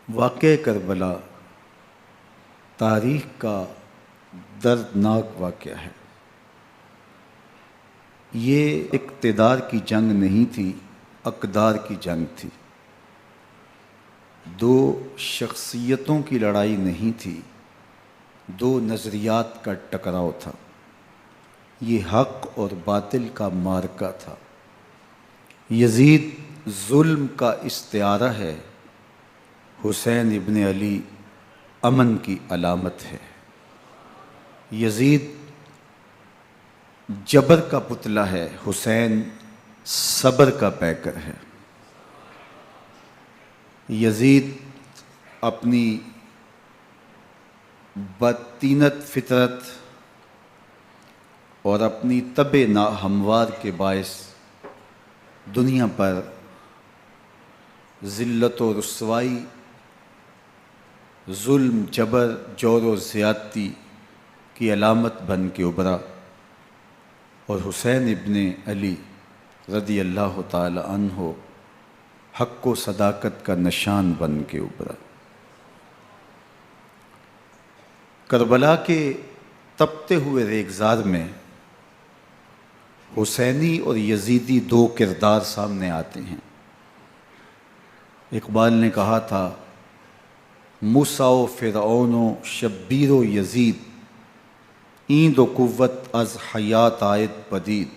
واقعہ کربلا تاریخ کا دردناک واقعہ ہے۔ یہ اقتدار کی جنگ نہیں تھی، اقدار کی جنگ تھی۔ دو شخصیتوں کی لڑائی نہیں تھی، دو نظریات کا ٹکراؤ تھا۔ یہ حق اور باطل کا معرکہ تھا۔ یزید ظلم کا استعارہ ہے، حسین ابن علی امن کی علامت ہے۔ یزید جبر کا پتلا ہے، حسین صبر کا پیکر ہے۔ یزید اپنی بدطینت فطرت اور اپنی طبع ناہموار کے باعث دنیا پر ذلت و رسوائی، ظلم، جبر، جور و زیادتی کی علامت بن کے ابھرا، اور حسین ابن علی رضی اللہ تعالی عنہ حق و صداقت کا نشان بن کے ابھرا۔ کربلا کے تپتے ہوئے ریگزار میں حسینی اور یزیدی دو کردار سامنے آتے ہیں۔ اقبال نے کہا تھا، موسیٰ و فرعون و شبیر و یزید، ایند و قوت از حیات آید پدید،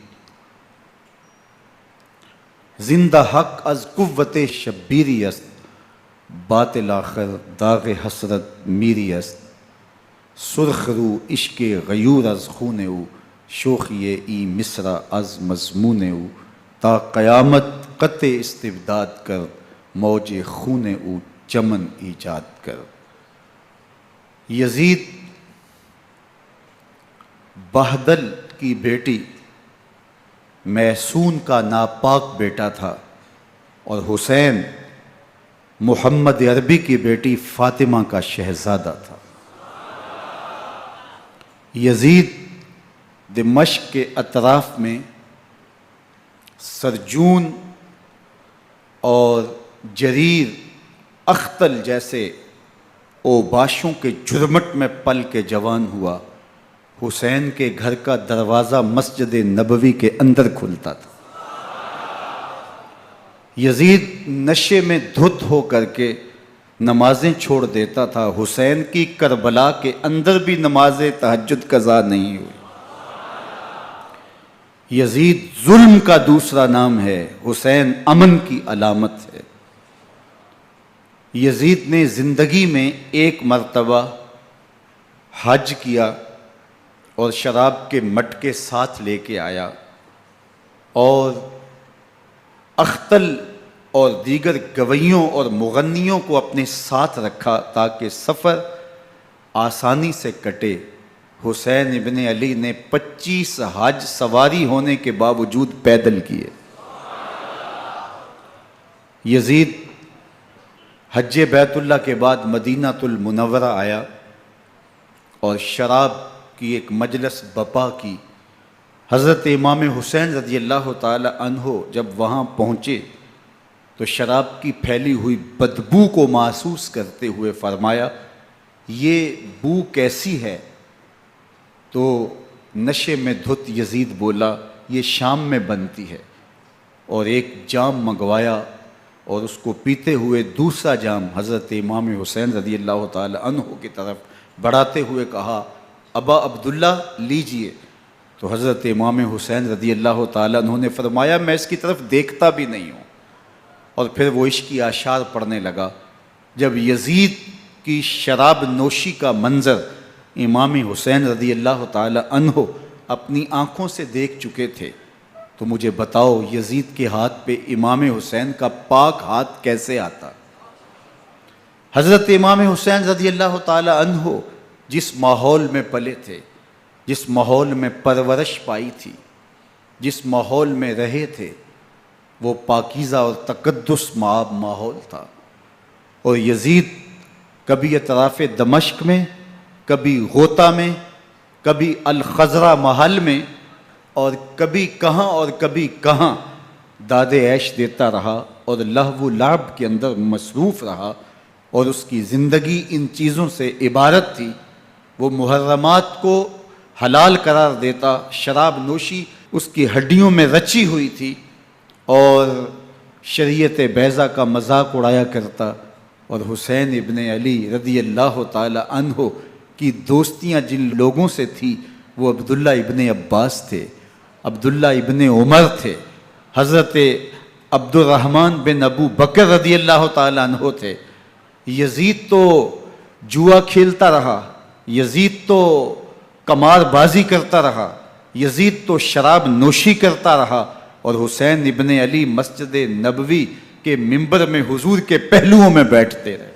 زندہ حق از قوت شبیری است، باطل آخر داغ حسرت میری است، سرخ رو عشق غیور از خون او، شوخی ای مصرع از مضمون او، تا قیامت قطع استبداد کر، موج خون او چمن ایجاد کر۔ یزید بہدل کی بیٹی محسون کا ناپاک بیٹا تھا، اور حسین محمد عربی کی بیٹی فاطمہ کا شہزادہ تھا۔ یزید دمشق کے اطراف میں سرجون اور جریر، اختل جیسے اوباشوں کے جھرمٹ میں پل کے جوان ہوا۔ حسین کے گھر کا دروازہ مسجد نبوی کے اندر کھلتا تھا۔ یزید نشے میں دھت ہو کر کے نمازیں چھوڑ دیتا تھا۔ حسین کی کربلا کے اندر بھی نماز تہجد قضا نہیں ہوئی۔ یزید ظلم کا دوسرا نام ہے، حسین امن کی علامت ہے۔ یزید نے زندگی میں ایک مرتبہ حج کیا اور شراب کے مٹکے ساتھ لے کے آیا، اور اختل اور دیگر گویوں اور مغنیوں کو اپنے ساتھ رکھا تاکہ سفر آسانی سے کٹے۔ حسین ابن علی نے 25 حج سواری ہونے کے باوجود پیدل کیے۔ یزید حج بیت اللہ کے بعد مدینہ المنورہ آیا اور شراب کی ایک مجلس بپا کی۔ حضرت امام حسین رضی اللہ تعالی عنہ جب وہاں پہنچے تو شراب کی پھیلی ہوئی بدبو کو محسوس کرتے ہوئے فرمایا، یہ بو کیسی ہے؟ تو نشے میں دھت یزید بولا، یہ شام میں بنتی ہے، اور ایک جام منگوایا اور اس کو پیتے ہوئے دوسرا جام حضرت امام حسین رضی اللہ تعالی عنہ کی طرف بڑھاتے ہوئے کہا، ابا عبداللہ لیجئے۔ تو حضرت امام حسین رضی اللہ تعالی عنہ نے فرمایا، میں اس کی طرف دیکھتا بھی نہیں ہوں، اور پھر وہ عشقی اشعار پڑھنے لگا۔ جب یزید کی شراب نوشی کا منظر امام حسین رضی اللہ تعالی عنہ اپنی آنکھوں سے دیکھ چکے تھے، تو مجھے بتاؤ یزید کے ہاتھ پہ امام حسین کا پاک ہاتھ کیسے آتا؟ حضرت امام حسین رضی اللہ تعالی عنہ جس ماحول میں پلے تھے، جس ماحول میں پرورش پائی تھی، جس ماحول میں رہے تھے، وہ پاکیزہ اور تقدس مآب ماحول تھا۔ اور یزید کبھی اطراف دمشق میں، کبھی غوطہ میں، کبھی الخضرہ محل میں، اور کبھی کہاں داد عیش دیتا رہا اور لہو و لعب کے اندر مصروف رہا، اور اس کی زندگی ان چیزوں سے عبارت تھی۔ وہ محرمات کو حلال قرار دیتا، شراب نوشی اس کی ہڈیوں میں رچی ہوئی تھی، اور شریعت بیضا کا مذاق اڑایا کرتا۔ اور حسین ابن علی رضی اللہ تعالی عنہ کی دوستیاں جن لوگوں سے تھی وہ عبداللہ ابن عباس تھے، عبداللہ ابن عمر تھے، حضرت عبد الرحمن بن ابو بکر رضی اللہ تعالی عنہ تھے۔ یزید تو جوا کھیلتا رہا، یزید تو قمار بازی کرتا رہا، یزید تو شراب نوشی کرتا رہا، اور حسین ابن علی مسجد نبوی کے ممبر میں حضور کے پہلوؤں میں بیٹھتے رہے۔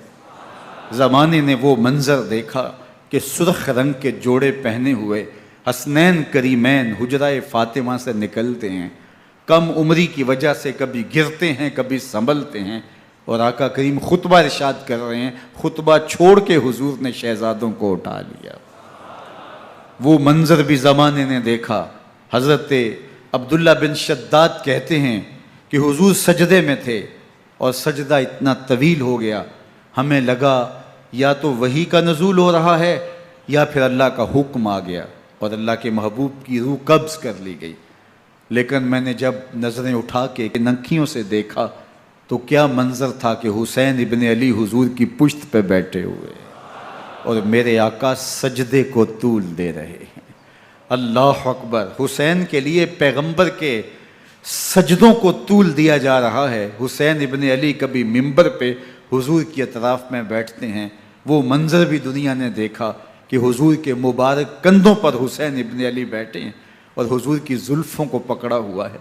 زمانے نے وہ منظر دیکھا کہ سرخ رنگ کے جوڑے پہنے ہوئے حسنین کریمین حجرہ فاطمہ سے نکلتے ہیں، کم عمری کی وجہ سے کبھی گرتے ہیں کبھی سنبھلتے ہیں، اور آقا کریم خطبہ ارشاد کر رہے ہیں، خطبہ چھوڑ کے حضور نے شہزادوں کو اٹھا لیا۔ وہ منظر بھی زمانے نے دیکھا۔ حضرت عبداللہ بن شداد کہتے ہیں کہ حضور سجدے میں تھے اور سجدہ اتنا طویل ہو گیا، ہمیں لگا یا تو وحی کا نزول ہو رہا ہے یا پھر اللہ کا حکم آ گیا اور اللہ کے محبوب کی روح قبض کر لی گئی۔ لیکن میں نے جب نظریں اٹھا کے ننکیوں سے دیکھا تو کیا منظر تھا کہ حسین ابن علی حضور کی پشت پہ بیٹھے ہوئے اور میرے آقا سجدے کو طول دے رہے ہیں۔ اللہ اکبر! حسین کے لیے پیغمبر کے سجدوں کو طول دیا جا رہا ہے۔ حسین ابن علی کبھی ممبر پہ حضور کی اطراف میں بیٹھتے ہیں، وہ منظر بھی دنیا نے دیکھا کہ حضور کے مبارک کندھوں پر حسین ابن علی بیٹھے ہیں اور حضور کی زلفوں کو پکڑا ہوا ہے۔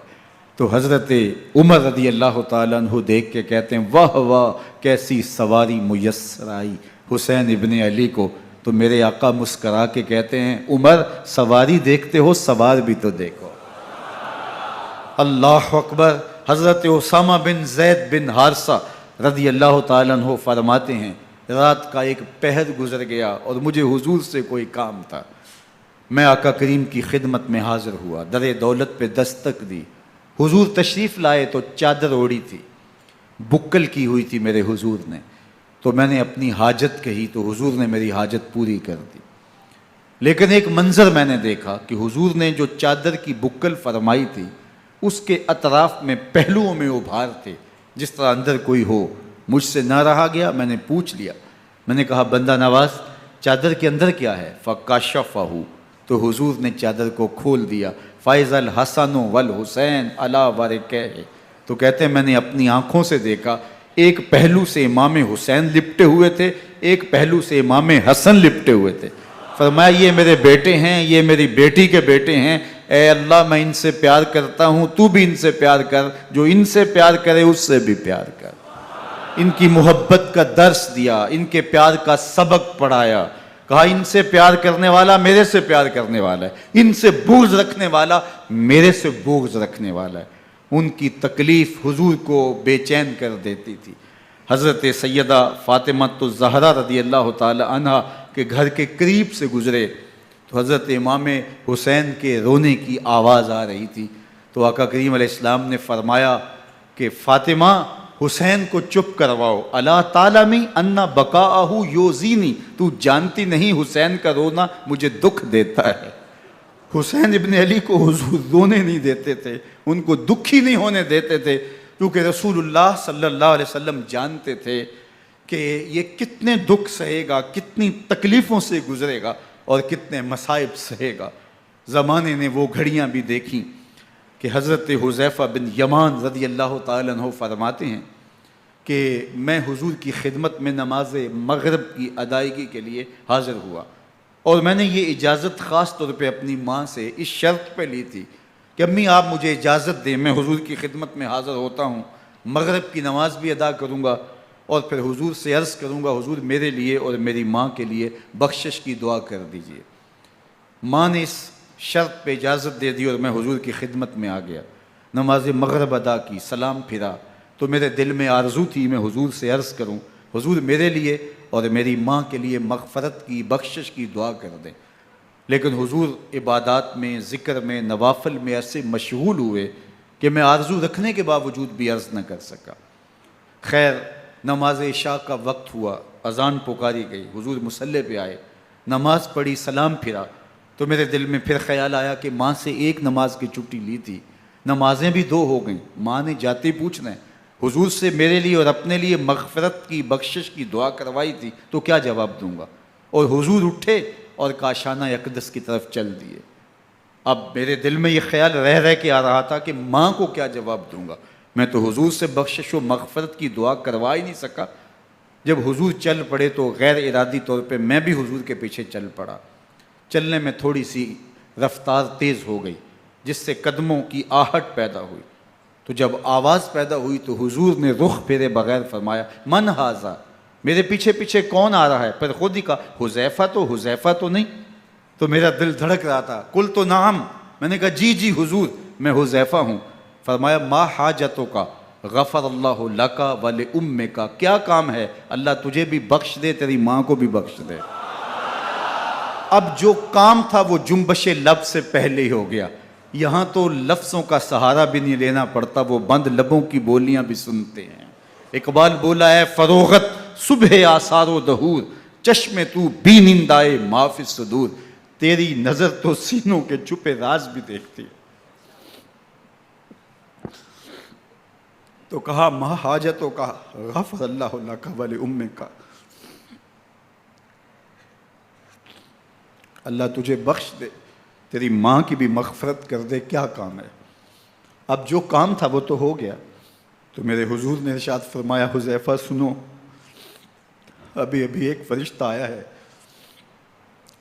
تو حضرت عمر رضی اللہ تعالیٰ عنہ دیکھ کے کہتے ہیں واہ واہ کیسی سواری میسر آئی حسین ابن علی کو۔ تو میرے آقا مسکرا کے کہتے ہیں عمر سواری دیکھتے ہو سوار بھی تو دیکھو۔ اللہ اکبر! حضرت اسامہ بن زید بن حارثہ رضی اللہ تعالیٰ عنہ فرماتے ہیں رات کا ایک پہر گزر گیا اور مجھے حضور سے کوئی کام تھا، میں آقا کریم کی خدمت میں حاضر ہوا، در دولت پہ دستک دی، حضور تشریف لائے تو چادر اوڑی تھی، بکل کی ہوئی تھی میرے حضور نے، تو میں نے اپنی حاجت کہی تو حضور نے میری حاجت پوری کر دی۔ لیکن ایک منظر میں نے دیکھا کہ حضور نے جو چادر کی بکل فرمائی تھی اس کے اطراف میں پہلوؤں میں ابھار تھے جس طرح اندر کوئی ہو۔ مجھ سے نہ رہا گیا، میں نے پوچھ لیا، میں نے کہا بندہ نواز چادر کے اندر کیا ہے؟ فَكَشَفَهُ، تو حضور نے چادر کو کھول دیا۔ فَإِذَا الْحَسَنُ وَالْحُسَيْنُ عَلَىٰ وَرِكَيْهِ، تو کہتے ہیں میں نے اپنی آنکھوں سے دیکھا ایک پہلو سے امام حسین لپٹے ہوئے تھے، ایک پہلو سے امام حسن لپٹے ہوئے تھے۔ فرمایا یہ میرے بیٹے ہیں، یہ میری بیٹی کے بیٹے ہیں، اے اللہ میں ان سے پیار کرتا ہوں، تو بھی ان سے پیار کر، جو ان سے پیار کرے اس سے بھی پیار کر۔ ان کی محبت کا درس دیا، ان کے پیار کا سبق پڑھایا، کہا ان سے پیار کرنے والا میرے سے پیار کرنے والا ہے، ان سے بغض رکھنے والا میرے سے بغض رکھنے والا ہے۔ ان کی تکلیف حضور کو بے چین کر دیتی تھی۔ حضرت سیدہ فاطمہ الزہرا رضی اللہ تعالی عنہ کے گھر کے قریب سے گزرے تو حضرت امام حسین کے رونے کی آواز آ رہی تھی، تو آقا کریم علیہ السلام نے فرمایا کہ فاطمہ حسین کو چپ کرواؤ، الا تعلمی ان بقاءہ یوزینی، تو جانتی نہیں حسین کا رونا مجھے دکھ دیتا ہے۔ حسین ابن علی کو حضور رونے نہیں دیتے تھے، ان کو دکھی نہیں ہونے دیتے تھے، کیونکہ رسول اللہ صلی اللہ علیہ وسلم جانتے تھے کہ یہ کتنے دکھ سہے گا، کتنی تکلیفوں سے گزرے گا اور کتنے مصائب سہے گا۔ زمانے نے وہ گھڑیاں بھی دیکھیں کہ حضرت حذیفہ بن یمان رضی اللہ تعالیٰ عنہ فرماتے ہیں کہ میں حضور کی خدمت میں نماز مغرب کی ادائیگی کے لیے حاضر ہوا، اور میں نے یہ اجازت خاص طور پہ اپنی ماں سے اس شرط پہ لی تھی کہ امی آپ مجھے اجازت دیں، میں حضور کی خدمت میں حاضر ہوتا ہوں، مغرب کی نماز بھی ادا کروں گا اور پھر حضور سے عرض کروں گا حضور میرے لیے اور میری ماں کے لیے بخشش کی دعا کر دیجئے۔ ماں نے اس شرط پہ اجازت دے دی اور میں حضور کی خدمت میں آ گیا، نماز مغرب ادا کی، سلام پھرا تو میرے دل میں آرزو تھی میں حضور سے عرض کروں حضور میرے لیے اور میری ماں کے لیے مغفرت کی بخشش کی دعا کر دیں، لیکن حضور عبادات میں ذکر میں نوافل میں ایسے مشغول ہوئے کہ میں آرزو رکھنے کے باوجود بھی عرض نہ کر سکا۔ خیر نماز عشاء کا وقت ہوا، اذان پکاری گئی، حضور مصلی پہ آئے، نماز پڑھی، سلام پھرا، تو میرے دل میں پھر خیال آیا کہ ماں سے ایک نماز کی چھٹی لی تھی، نمازیں بھی 2 ہو گئیں، ماں نے جاتے پوچھنا ہے حضور سے میرے لیے اور اپنے لیے مغفرت کی، بخشش کی دعا کروائی تھی، تو کیا جواب دوں گا؟ اور حضور اٹھے اور کاشانہ اقدس کی طرف چل دیے۔ اب میرے دل میں یہ خیال رہ کے آ رہا تھا کہ ماں کو کیا جواب دوں گا، میں تو حضور سے بخشش و مغفرت کی دعا کروا ہی نہیں سکا۔ جب حضور چل پڑے تو غیر ارادی طور پہ میں بھی حضور کے پیچھے چل پڑا۔ چلنے میں تھوڑی سی رفتار تیز ہو گئی جس سے قدموں کی آہٹ پیدا ہوئی، تو جب آواز پیدا ہوئی تو حضور نے رخ پھیرے بغیر فرمایا من ھذا، میرے پیچھے پیچھے کون آ رہا ہے؟ پھر خود ہی کہا حذیفہ تو نہیں؟ تو میرا دل دھڑک رہا تھا، قلت نعم، میں نے کہا جی حضور میں حذیفہ ہوں۔ فرمایا ما حاجتک غفر اللہ لک ولامک، کیا کام ہے؟ اللہ تجھے بھی بخش دے، تیری ماں کو بھی بخش دے۔ اب جو کام تھا وہ جنبش لب سے پہلے ہی ہو گیا، یہاں تو لفظوں کا سہارا بھی نہیں لینا پڑتا، وہ بند لبوں کی بولیاں بھی سنتے ہیں۔ اقبال بولا ہے فروغت صبح آثار و دہور، چشم تو بی نندائے ما فی الصدور، تیری نظر تو سینوں کے چھپے راز بھی دیکھتی ہے۔ تو کہا ما حاجتوں کا غفر اللہ لک ولامک، اللہ تجھے بخش دے، تیری ماں کی بھی مغفرت کر دے، کیا کام ہے؟ اب جو کام تھا وہ تو ہو گیا۔ تو میرے حضور نے ارشاد فرمایا حذیفہ سنو، ابھی ایک فرشتہ آیا ہے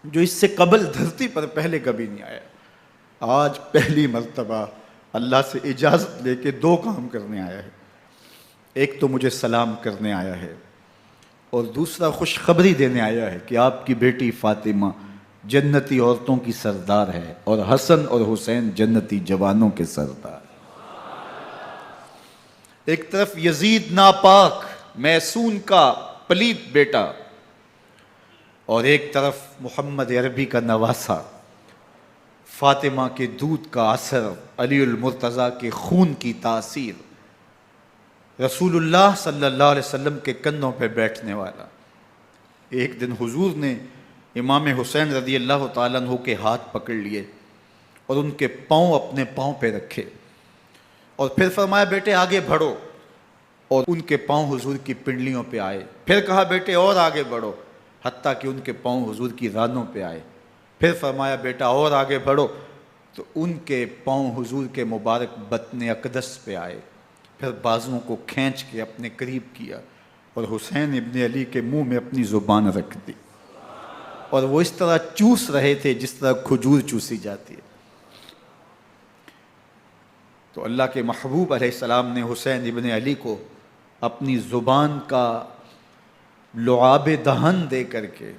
جو اس سے قبل دھرتی پر پہلے کبھی نہیں آیا، آج پہلی مرتبہ اللہ سے اجازت لے کے 2 کام کرنے آیا ہے، ایک تو مجھے سلام کرنے آیا ہے اور دوسرا خوشخبری دینے آیا ہے کہ آپ کی بیٹی فاطمہ جنتی عورتوں کی سردار ہے اور حسن اور حسین جنتی جوانوں کے سردار۔ ایک طرف یزید ناپاک میسون کا پلیت بیٹا، اور ایک طرف محمد عربی کا نواسا، فاطمہ کے دودھ کا اثر، علی المرتضیٰ کے خون کی تاثیر، رسول اللہ صلی اللہ علیہ وسلم کے کندھوں پہ بیٹھنے والا۔ ایک دن حضور نے امام حسین رضی اللہ تعالیٰ عنہ کے ہاتھ پکڑ لیے اور ان کے پاؤں اپنے پاؤں پہ رکھے اور پھر فرمایا بیٹے آگے بڑھو، اور ان کے پاؤں حضور کی پنڈلیوں پہ آئے، پھر کہا بیٹے اور آگے بڑھو، حتیٰ کہ ان کے پاؤں حضور کی رانوں پہ آئے، پھر فرمایا بیٹا اور آگے بڑھو، تو ان کے پاؤں حضور کے مبارک بطن اقدس پہ آئے، پھر بازوؤں کو کھینچ کے اپنے قریب کیا اور حسین ابن علی کے منہ میں اپنی زبان رکھ دی، اور وہ اس طرح چوس رہے تھے جس طرح کھجور چوسی جاتی ہے۔ تو اللہ کے محبوب علیہ السلام نے حسین ابن علی کو اپنی زبان کا لعاب دہن دے کر کے،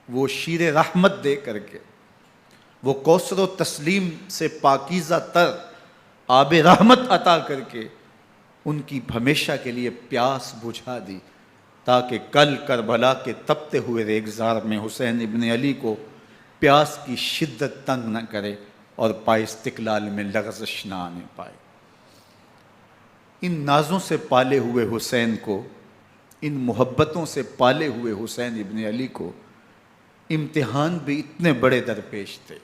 وہ شیر رحمت دے کر کے، وہ کوثر و تسلیم سے پاکیزہ تر آب رحمت عطا کر کے ان کی ہمیشہ کے لیے پیاس بجھا دی، تاکہ کل کربلا کے تپتے ہوئے ریگزار میں حسین ابن علی کو پیاس کی شدت تنگ نہ کرے اور پائے استقلال میں لغزش نہ آنے پائے۔ ان نازوں سے پالے ہوئے حسین کو، ان محبتوں سے پالے ہوئے حسین ابن علی کو امتحان بھی اتنے بڑے درپیش تھے۔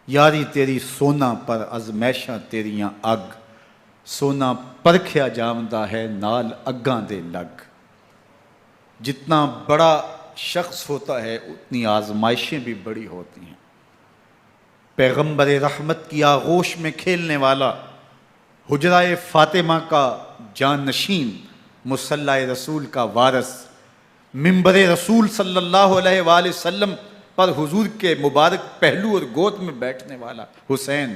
یاری تیری سونا پر ازمیشاں تیریاں اگ، سونا پرکھیا جامدہ ہے نال اگاں دے لگ۔ جتنا بڑا شخص ہوتا ہے اتنی آزمائشیں بھی بڑی ہوتی ہیں۔ پیغمبر رحمت کی آغوش میں کھیلنے والا، حجرہ فاطمہ کا جانشین، مصلی رسول کا وارث، منبر رسول صلی اللہ علیہ وآلہ وسلم پر حضور کے مبارک پہلو اور گود میں بیٹھنے والا حسین،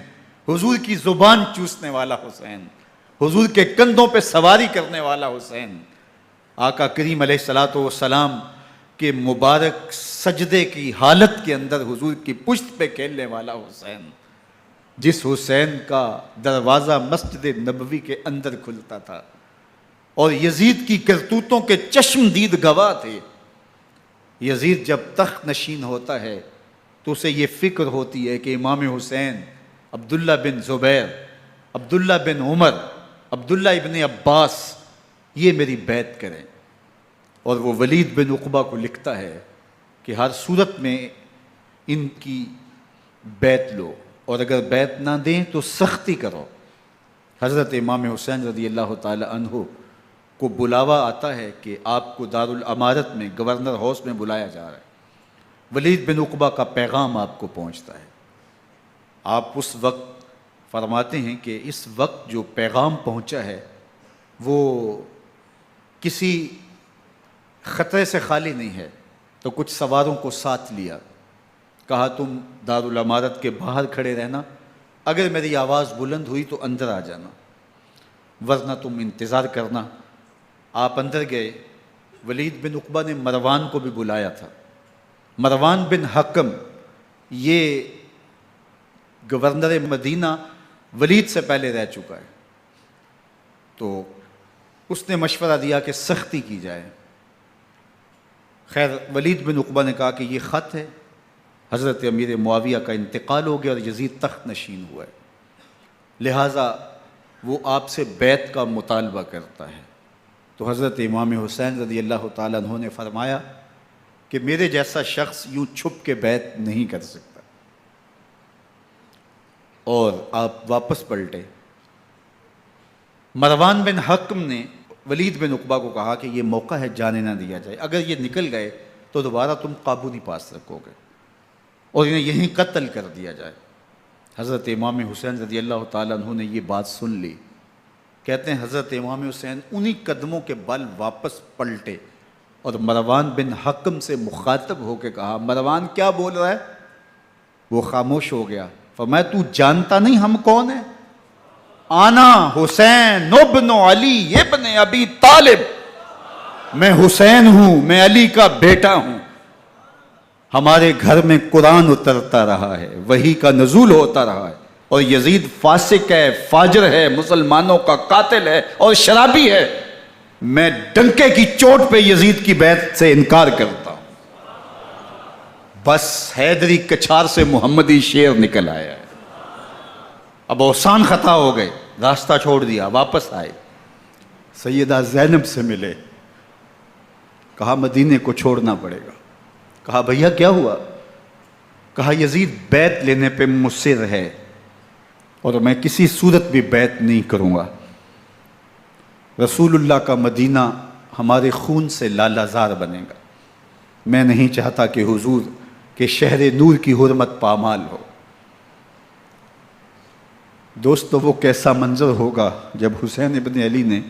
حضور کی زبان چوسنے والا حسین، حضور کے کندھوں پہ سواری کرنے والا حسین، آقا کریم علیہ الصلوۃ والسلام کے مبارک سجدے کی حالت کے اندر حضور کی پشت پہ کھیلنے والا حسین، جس حسین کا دروازہ مسجد نبوی کے اندر کھلتا تھا اور یزید کی کرتوتوں کے چشم دید گواہ تھے۔ یزید جب تخت نشین ہوتا ہے تو اسے یہ فکر ہوتی ہے کہ امام حسین، عبداللہ بن زبیر، عبداللہ بن عمر، عبداللہ ابن عباس یہ میری بیعت کریں۔ اور وہ ولید بن عقبہ کو لکھتا ہے کہ ہر صورت میں ان کی بیعت لو، اور اگر بیعت نہ دیں تو سختی کرو۔ حضرت امام حسین رضی اللہ تعالی عنہ کو بلاوا آتا ہے کہ آپ کو دارالامارت میں گورنر ہاؤس میں بلایا جا رہا ہے، ولید بن عقبہ کا پیغام آپ کو پہنچتا ہے۔ آپ اس وقت فرماتے ہیں کہ اس وقت جو پیغام پہنچا ہے وہ کسی خطرے سے خالی نہیں ہے، تو کچھ سواروں کو ساتھ لیا، کہا تم دارالامارت کے باہر کھڑے رہنا، اگر میری آواز بلند ہوئی تو اندر آ جانا، ورنہ تم انتظار کرنا۔ آپ اندر گئے۔ ولید بن عقبہ نے مروان کو بھی بلایا تھا۔ مروان بن حکم یہ گورنر مدینہ ولید سے پہلے رہ چکا ہے، تو اس نے مشورہ دیا کہ سختی کی جائے۔ خیر ولید بن عقبہ نے کہا کہ یہ خط ہے، حضرت امیر معاویہ کا انتقال ہو گیا اور یزید تخت نشین ہوا ہے، لہٰذا وہ آپ سے بیعت کا مطالبہ کرتا ہے۔ تو حضرت امام حسین رضی اللہ تعالیٰ عنہ نے فرمایا کہ میرے جیسا شخص یوں چھپ کے بیعت نہیں کر سکتا، اور آپ واپس پلٹے۔ مروان بن حکم نے ولید بن عقبہ کو کہا کہ یہ موقع ہے، جانے نہ دیا جائے، اگر یہ نکل گئے تو دوبارہ تم قابو نہیں پا سکو گے، اور انہیں یہیں قتل کر دیا جائے۔ حضرت امام حسین رضی اللہ تعالیٰ عنہ نے یہ بات سن لی۔ کہتے ہیں حضرت امام حسین انہی قدموں کے بل واپس پلٹے اور مروان بن حکم سے مخاطب ہو کے کہا، مروان کیا بول رہا ہے؟ وہ خاموش ہو گیا۔ فرمایا تو جانتا نہیں ہم کون ہیں؟ آنا حسین ابن علی ابن ابی طالب، میں حسین ہوں، میں علی کا بیٹا ہوں، ہمارے گھر میں قرآن اترتا رہا ہے، وحی کا نزول ہوتا رہا ہے، اور یزید فاسق ہے، فاجر ہے، مسلمانوں کا قاتل ہے اور شرابی ہے، میں ڈنکے کی چوٹ پہ یزید کی بیعت سے انکار کرتا ہوں۔ بس حیدری کچھار سے محمدی شیر نکل آیا ہے۔ اب اوسان خطا ہو گئے، راستہ چھوڑ دیا، واپس آئے، سیدہ زینب سے ملے، کہا مدینے کو چھوڑنا پڑے گا۔ کہا بھیا کیا ہوا؟ کہا یزید بیعت لینے پہ مصر ہے اور میں کسی صورت بھی بیعت نہیں کروں گا۔ رسول اللہ کا مدینہ ہمارے خون سے لالا زار بنے گا، میں نہیں چاہتا کہ حضور کے شہر نور کی حرمت پامال ہو۔ دوستو وہ کیسا منظر ہوگا جب حسین ابن علی نے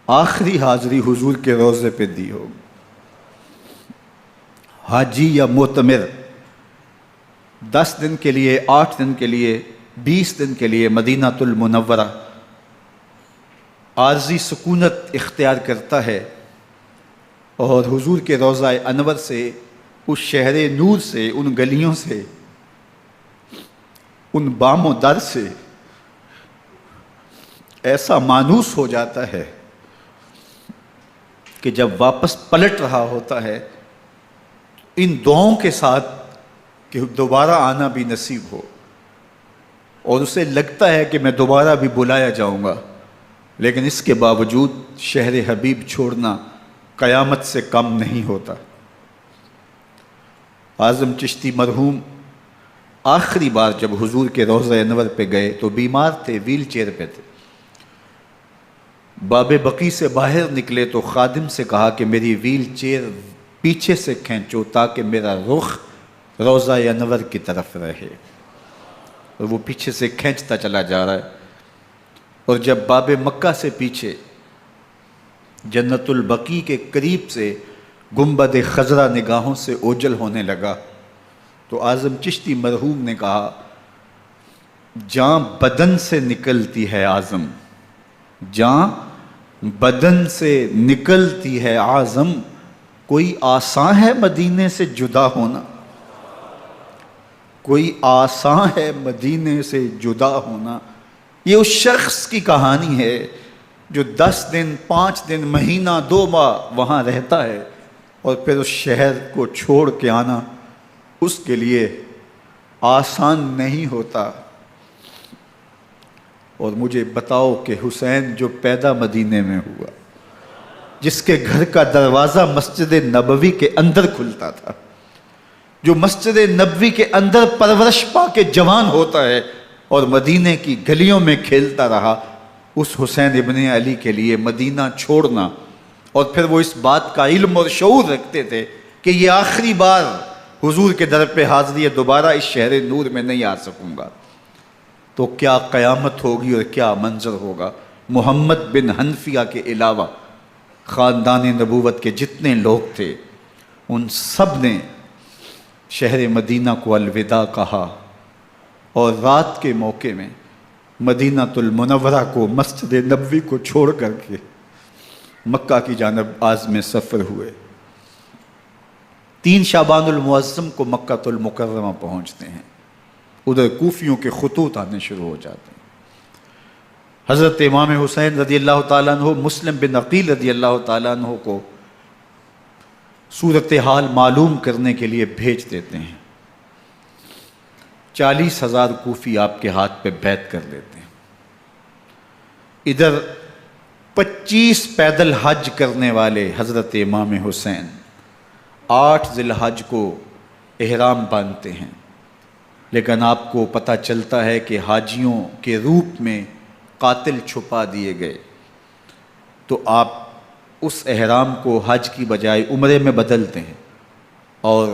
آخری حاضری حضور کے روضے پہ دی ہوگی۔ حاجی یا معتمر 10 دن کے لیے، 8 دن کے لیے، 20 دن کے لیے مدینہ المنورہ عارضی سکونت اختیار کرتا ہے، اور حضور کے روضہ انور سے، اس شہر نور سے، ان گلیوں سے، ان بام و در سے ایسا مانوس ہو جاتا ہے کہ جب واپس پلٹ رہا ہوتا ہے ان دعاؤں کے ساتھ کہ دوبارہ آنا بھی نصیب ہو، اور اسے لگتا ہے کہ میں دوبارہ بھی بلایا جاؤں گا، لیکن اس کے باوجود شہر حبیب چھوڑنا قیامت سے کم نہیں ہوتا۔ اعظم چشتی مرحوم آخری بار جب حضور کے روضہ انور پہ گئے تو بیمار تھے، ویل چیئر پہ تھے۔ باب بقی سے باہر نکلے تو خادم سے کہا کہ میری ویل چیئر پیچھے سے کھینچو تاکہ میرا رخ روضہ انور کی طرف رہے، اور وہ پیچھے سے کھینچتا چلا جا رہا ہے، اور جب باب مکہ سے پیچھے جنت البقیع کے قریب سے گنبد خضرا نگاہوں سے اوجل ہونے لگا تو اعظم چشتی مرحوم نے کہا، جان بدن سے نکلتی ہے اعظم، جان بدن سے نکلتی ہے اعظم، کوئی آسان ہے مدینے سے جدا ہونا، کوئی آسان ہے مدینے سے جدا ہونا۔ یہ اس شخص کی کہانی ہے جو 10 دن، 5 دن، مہینہ، 2 ماہ وہاں رہتا ہے، اور پھر اس شہر کو چھوڑ کے آنا اس کے لیے آسان نہیں ہوتا۔ اور مجھے بتاؤ کہ حسین جو پیدا مدینے میں ہوا، جس کے گھر کا دروازہ مسجد نبوی کے اندر کھلتا تھا، جو مسجد نبوی کے اندر پرورش پا کے جوان ہوتا ہے اور مدینے کی گلیوں میں کھیلتا رہا، اس حسین ابن علی کے لیے مدینہ چھوڑنا، اور پھر وہ اس بات کا علم اور شعور رکھتے تھے کہ یہ آخری بار حضور کے در پہ حاضری ہے، دوبارہ اس شہر نور میں نہیں آ سکوں گا، تو کیا قیامت ہوگی اور کیا منظر ہوگا۔ محمد بن حنفیہ کے علاوہ خاندان نبوت کے جتنے لوگ تھے ان سب نے شہر مدینہ کو الوداع کہا، اور رات کے موقع میں مدینہ المنورہ کو، مسجد نبوی کو چھوڑ کر کے مکہ کی جانب عازم سفر ہوئے۔ 3 شعبان المعظم کو مکہ المکرمہ پہنچتے ہیں، ادھر کوفیوں کے خطوط آنے شروع ہو جاتے ہیں۔ حضرت امام حسین رضی اللہ تعالیٰ عنہ مسلم بن عقیل رضی اللہ تعالیٰ عنہ کو صورتحال معلوم کرنے کے لیے بھیج دیتے ہیں۔ 40,000 کوفی آپ کے ہاتھ پہ بیعت کر لیتے ہیں۔ ادھر 25 پیدل حج کرنے والے حضرت امام حسین 8 ذی الحج کو احرام باندھتے ہیں، لیکن آپ کو پتہ چلتا ہے کہ حاجیوں کے روپ میں قاتل چھپا دیے گئے، تو آپ اس احرام کو حج کی بجائے عمرے میں بدلتے ہیں اور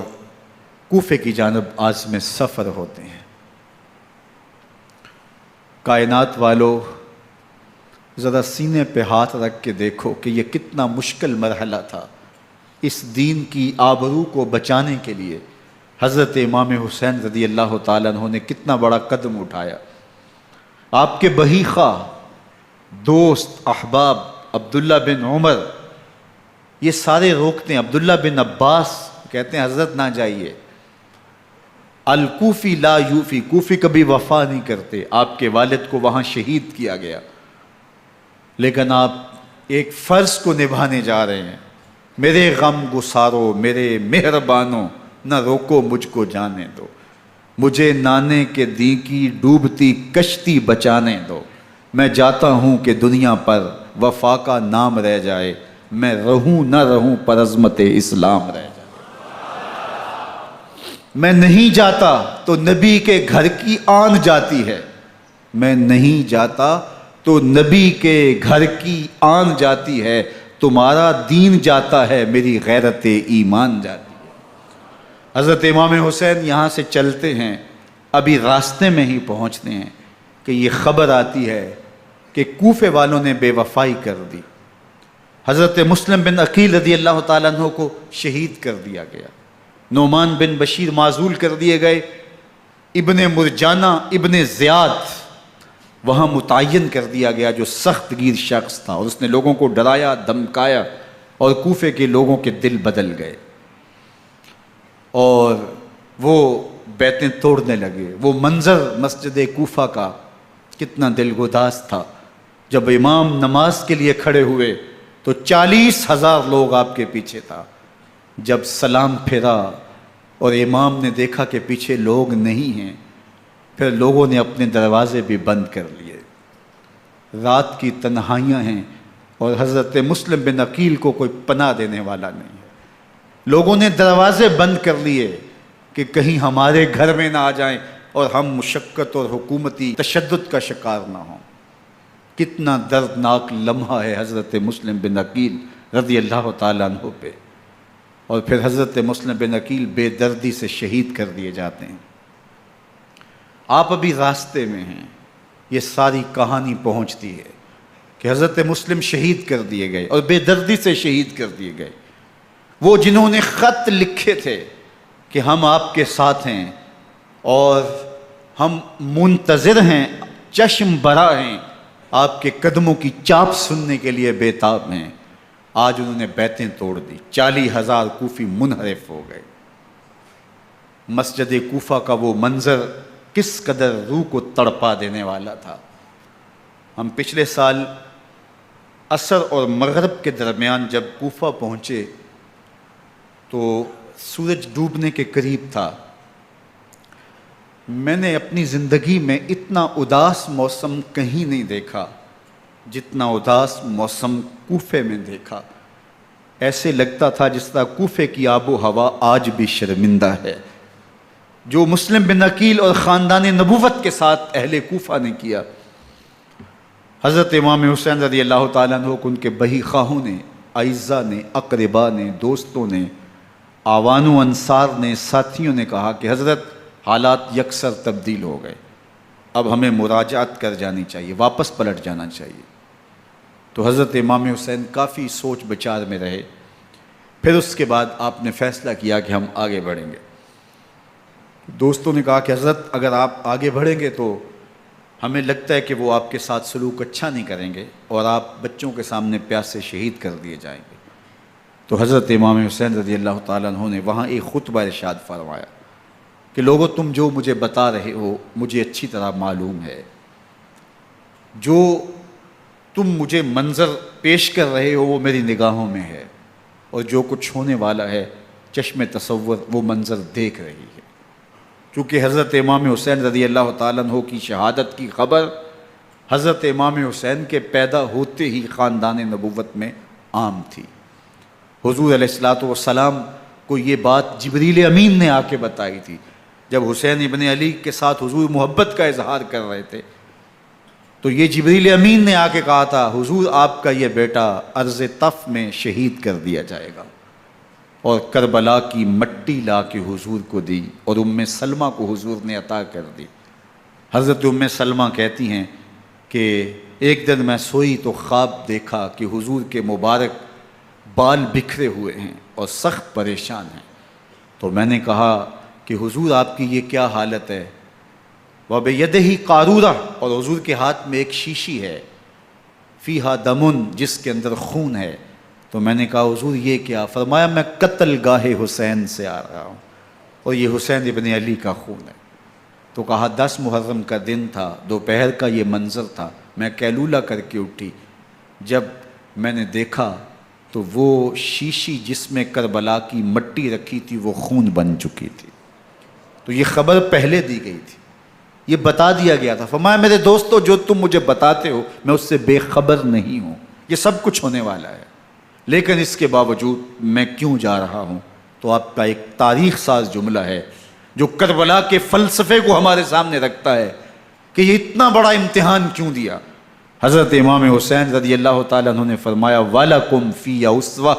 کوفے کی جانب عازم سفر ہوتے ہیں۔ کائنات والو، ذرا سینے پہ ہاتھ رکھ کے دیکھو کہ یہ کتنا مشکل مرحلہ تھا۔ اس دین کی آبرو کو بچانے کے لیے حضرت امام حسین رضی اللہ تعالیٰ عنہ نے کتنا بڑا قدم اٹھایا۔ آپ کے بہی خواہ، دوست، احباب عبداللہ بن عمر یہ سارے روکتے ہیں۔ عبداللہ بن عباس کہتے ہیں حضرت نہ جائیے، الکوفی لا یوفی، کوفی کبھی وفا نہیں کرتے، آپ کے والد کو وہاں شہید کیا گیا، لیکن آپ ایک فرض کو نبھانے جا رہے ہیں۔ میرے غم گسارو، میرے مہربانوں، نہ روکو مجھ کو جانے دو، مجھے نانے کے دی کی ڈوبتی کشتی بچانے دو، میں جاتا ہوں کہ دنیا پر وفا کا نام رہ جائے، میں رہوں نہ رہوں پر عظمت اسلام رہ جائے۔ میں نہیں جاتا تو نبی کے گھر کی آن جاتی ہے، میں نہیں جاتا تو نبی کے گھر کی آن جاتی ہے، تمہارا دین جاتا ہے میری غیرت ایمان جاتی ہے۔ حضرت امام حسین یہاں سے چلتے ہیں، ابھی راستے میں ہی پہنچتے ہیں کہ یہ خبر آتی ہے کہ کوفے والوں نے بے وفائی کر دی، حضرت مسلم بن عقیل رضی اللہ تعالیٰ عنہ کو شہید کر دیا گیا، نعمان بن بشیر معزول کر دیے گئے، ابن مرجانہ ابن زیاد وہاں متعین کر دیا گیا جو سخت گیر شخص تھا، اور اس نے لوگوں کو ڈرایا، دھمکایا، اور کوفے کے لوگوں کے دل بدل گئے اور وہ بیعتیں توڑنے لگے۔ وہ منظر مسجد کوفہ کا کتنا دلگداز تھا، جب امام نماز کے لیے کھڑے ہوئے تو 40,000 لوگ آپ کے پیچھے تھا۔ جب سلام پھیرا اور امام نے دیکھا کہ پیچھے لوگ نہیں ہیں، پھر لوگوں نے اپنے دروازے بھی بند کر لیے۔ رات کی تنہائیاں ہیں اور حضرت مسلم بن عقیل کو کوئی پناہ دینے والا نہیں ہے، لوگوں نے دروازے بند کر لیے کہ کہیں ہمارے گھر میں نہ آ جائیں اور ہم مشقت اور حکومتی تشدد کا شکار نہ ہوں۔ کتنا دردناک لمحہ ہے حضرت مسلم بن عقیل رضی اللہ تعالیٰ عنہ پہ، اور پھر حضرت مسلم بن عقیل بے دردی سے شہید کر دیے جاتے ہیں۔ آپ ابھی راستے میں ہیں، یہ ساری کہانی پہنچتی ہے کہ حضرت مسلم شہید کر دیے گئے اور بے دردی سے شہید کر دیے گئے۔ وہ جنہوں نے خط لکھے تھے کہ ہم آپ کے ساتھ ہیں اور ہم منتظر ہیں، چشم برا ہیں، آپ کے قدموں کی چاپ سننے کے لیے بےتاب ہیں، آج انہوں نے بیعتیں توڑ دی۔ 40,000 کوفی منحرف ہو گئے۔ مسجد کوفہ کا وہ منظر کس قدر روح کو تڑپا دینے والا تھا۔ ہم پچھلے سال عصر اور مغرب کے درمیان جب کوفہ پہنچے تو سورج ڈوبنے کے قریب تھا۔ میں نے اپنی زندگی میں اتنا اداس موسم کہیں نہیں دیکھا جتنا اداس موسم کوفے میں دیکھا۔ ایسے لگتا تھا جس طرح کوفے کی آب و ہوا آج بھی شرمندہ ہے۔ جو مسلم بن عقیل اور خاندان نبوت کے ساتھ اہل کوفہ نے کیا، حضرت امام حسین رضی اللہ تعالیٰ عنہ کو ان کے بہی خواہوں نے، اعزاء نے، اقربا نے، دوستوں نے، آوان و انصار نے، ساتھیوں نے کہا کہ حضرت حالات یکسر تبدیل ہو گئے، اب ہمیں مراجعت کر جانی چاہیے، واپس پلٹ جانا چاہیے۔ تو حضرت امام حسین کافی سوچ بچار میں رہے، پھر اس کے بعد آپ نے فیصلہ کیا کہ ہم آگے بڑھیں گے۔ دوستوں نے کہا کہ حضرت اگر آپ آگے بڑھیں گے تو ہمیں لگتا ہے کہ وہ آپ کے ساتھ سلوک اچھا نہیں کریں گے اور آپ بچوں کے سامنے پیاس سے شہید کر دیے جائیں گے۔ تو حضرت امام حسین رضی اللہ تعالیٰ عنہ نے وہاں ایک خطبہ ارشاد فرمایا کہ لوگو تم جو مجھے بتا رہے ہو مجھے اچھی طرح معلوم ہے، جو تم مجھے منظر پیش کر رہے ہو وہ میری نگاہوں میں ہے، اور جو کچھ ہونے والا ہے چشم تصور وہ منظر دیکھ رہی ہے۔ چونکہ حضرت امام حسین رضی اللہ تعالیٰ عنہ کی شہادت کی خبر حضرت امام حسین کے پیدا ہوتے ہی خاندان نبوت میں عام تھی۔ حضور علیہ الصلوۃ والسلام کو یہ بات جبریل امین نے آ کے بتائی تھی جب حسین ابن علی کے ساتھ حضور محبت کا اظہار کر رہے تھے، تو یہ جبریل امین نے آ کے کہا تھا حضور آپ کا یہ بیٹا ارض طف میں شہید کر دیا جائے گا، اور کربلا کی مٹی لا کے حضور کو دی اور ام سلمہ کو حضور نے عطا کر دی۔ حضرت ام سلمہ کہتی ہیں کہ ایک دن میں سوئی تو خواب دیکھا کہ حضور کے مبارک بال بکھرے ہوئے ہیں اور سخت پریشان ہیں، تو میں نے کہا کہ حضور آپ کی یہ کیا حالت ہے؟ وَبِيَدِهِ قَارُورَةٌ، اور حضور کے ہاتھ میں ایک شیشی ہے، فِيهَا دَمٌ، جس کے اندر خون ہے۔ تو میں نے کہا حضور یہ کیا؟ فرمایا میں قتل گاہ حسین سے آ رہا ہوں اور یہ حسین ابن علی کا خون ہے۔ تو کہا 10 محرم کا دن تھا، دوپہر کا یہ منظر تھا، میں کیلولہ کر کے اٹھی، جب میں نے دیکھا تو وہ شیشی جس میں کربلا کی مٹی رکھی تھی وہ خون بن چکی تھی۔ تو یہ خبر پہلے دی گئی تھی، یہ بتا دیا گیا تھا۔ فرمایا میرے دوستو جو تم مجھے بتاتے ہو میں اس سے بے خبر نہیں ہوں، یہ سب کچھ ہونے والا ہے، لیکن اس کے باوجود میں کیوں جا رہا ہوں؟ تو آپ کا ایک تاریخ ساز جملہ ہے جو کربلا کے فلسفے کو ہمارے سامنے رکھتا ہے کہ یہ اتنا بڑا امتحان کیوں دیا۔ حضرت امام حسین رضی اللہ تعالیٰ عنہ نے فرمایا وَلَكُمْ فِي أُسْوَةٌ،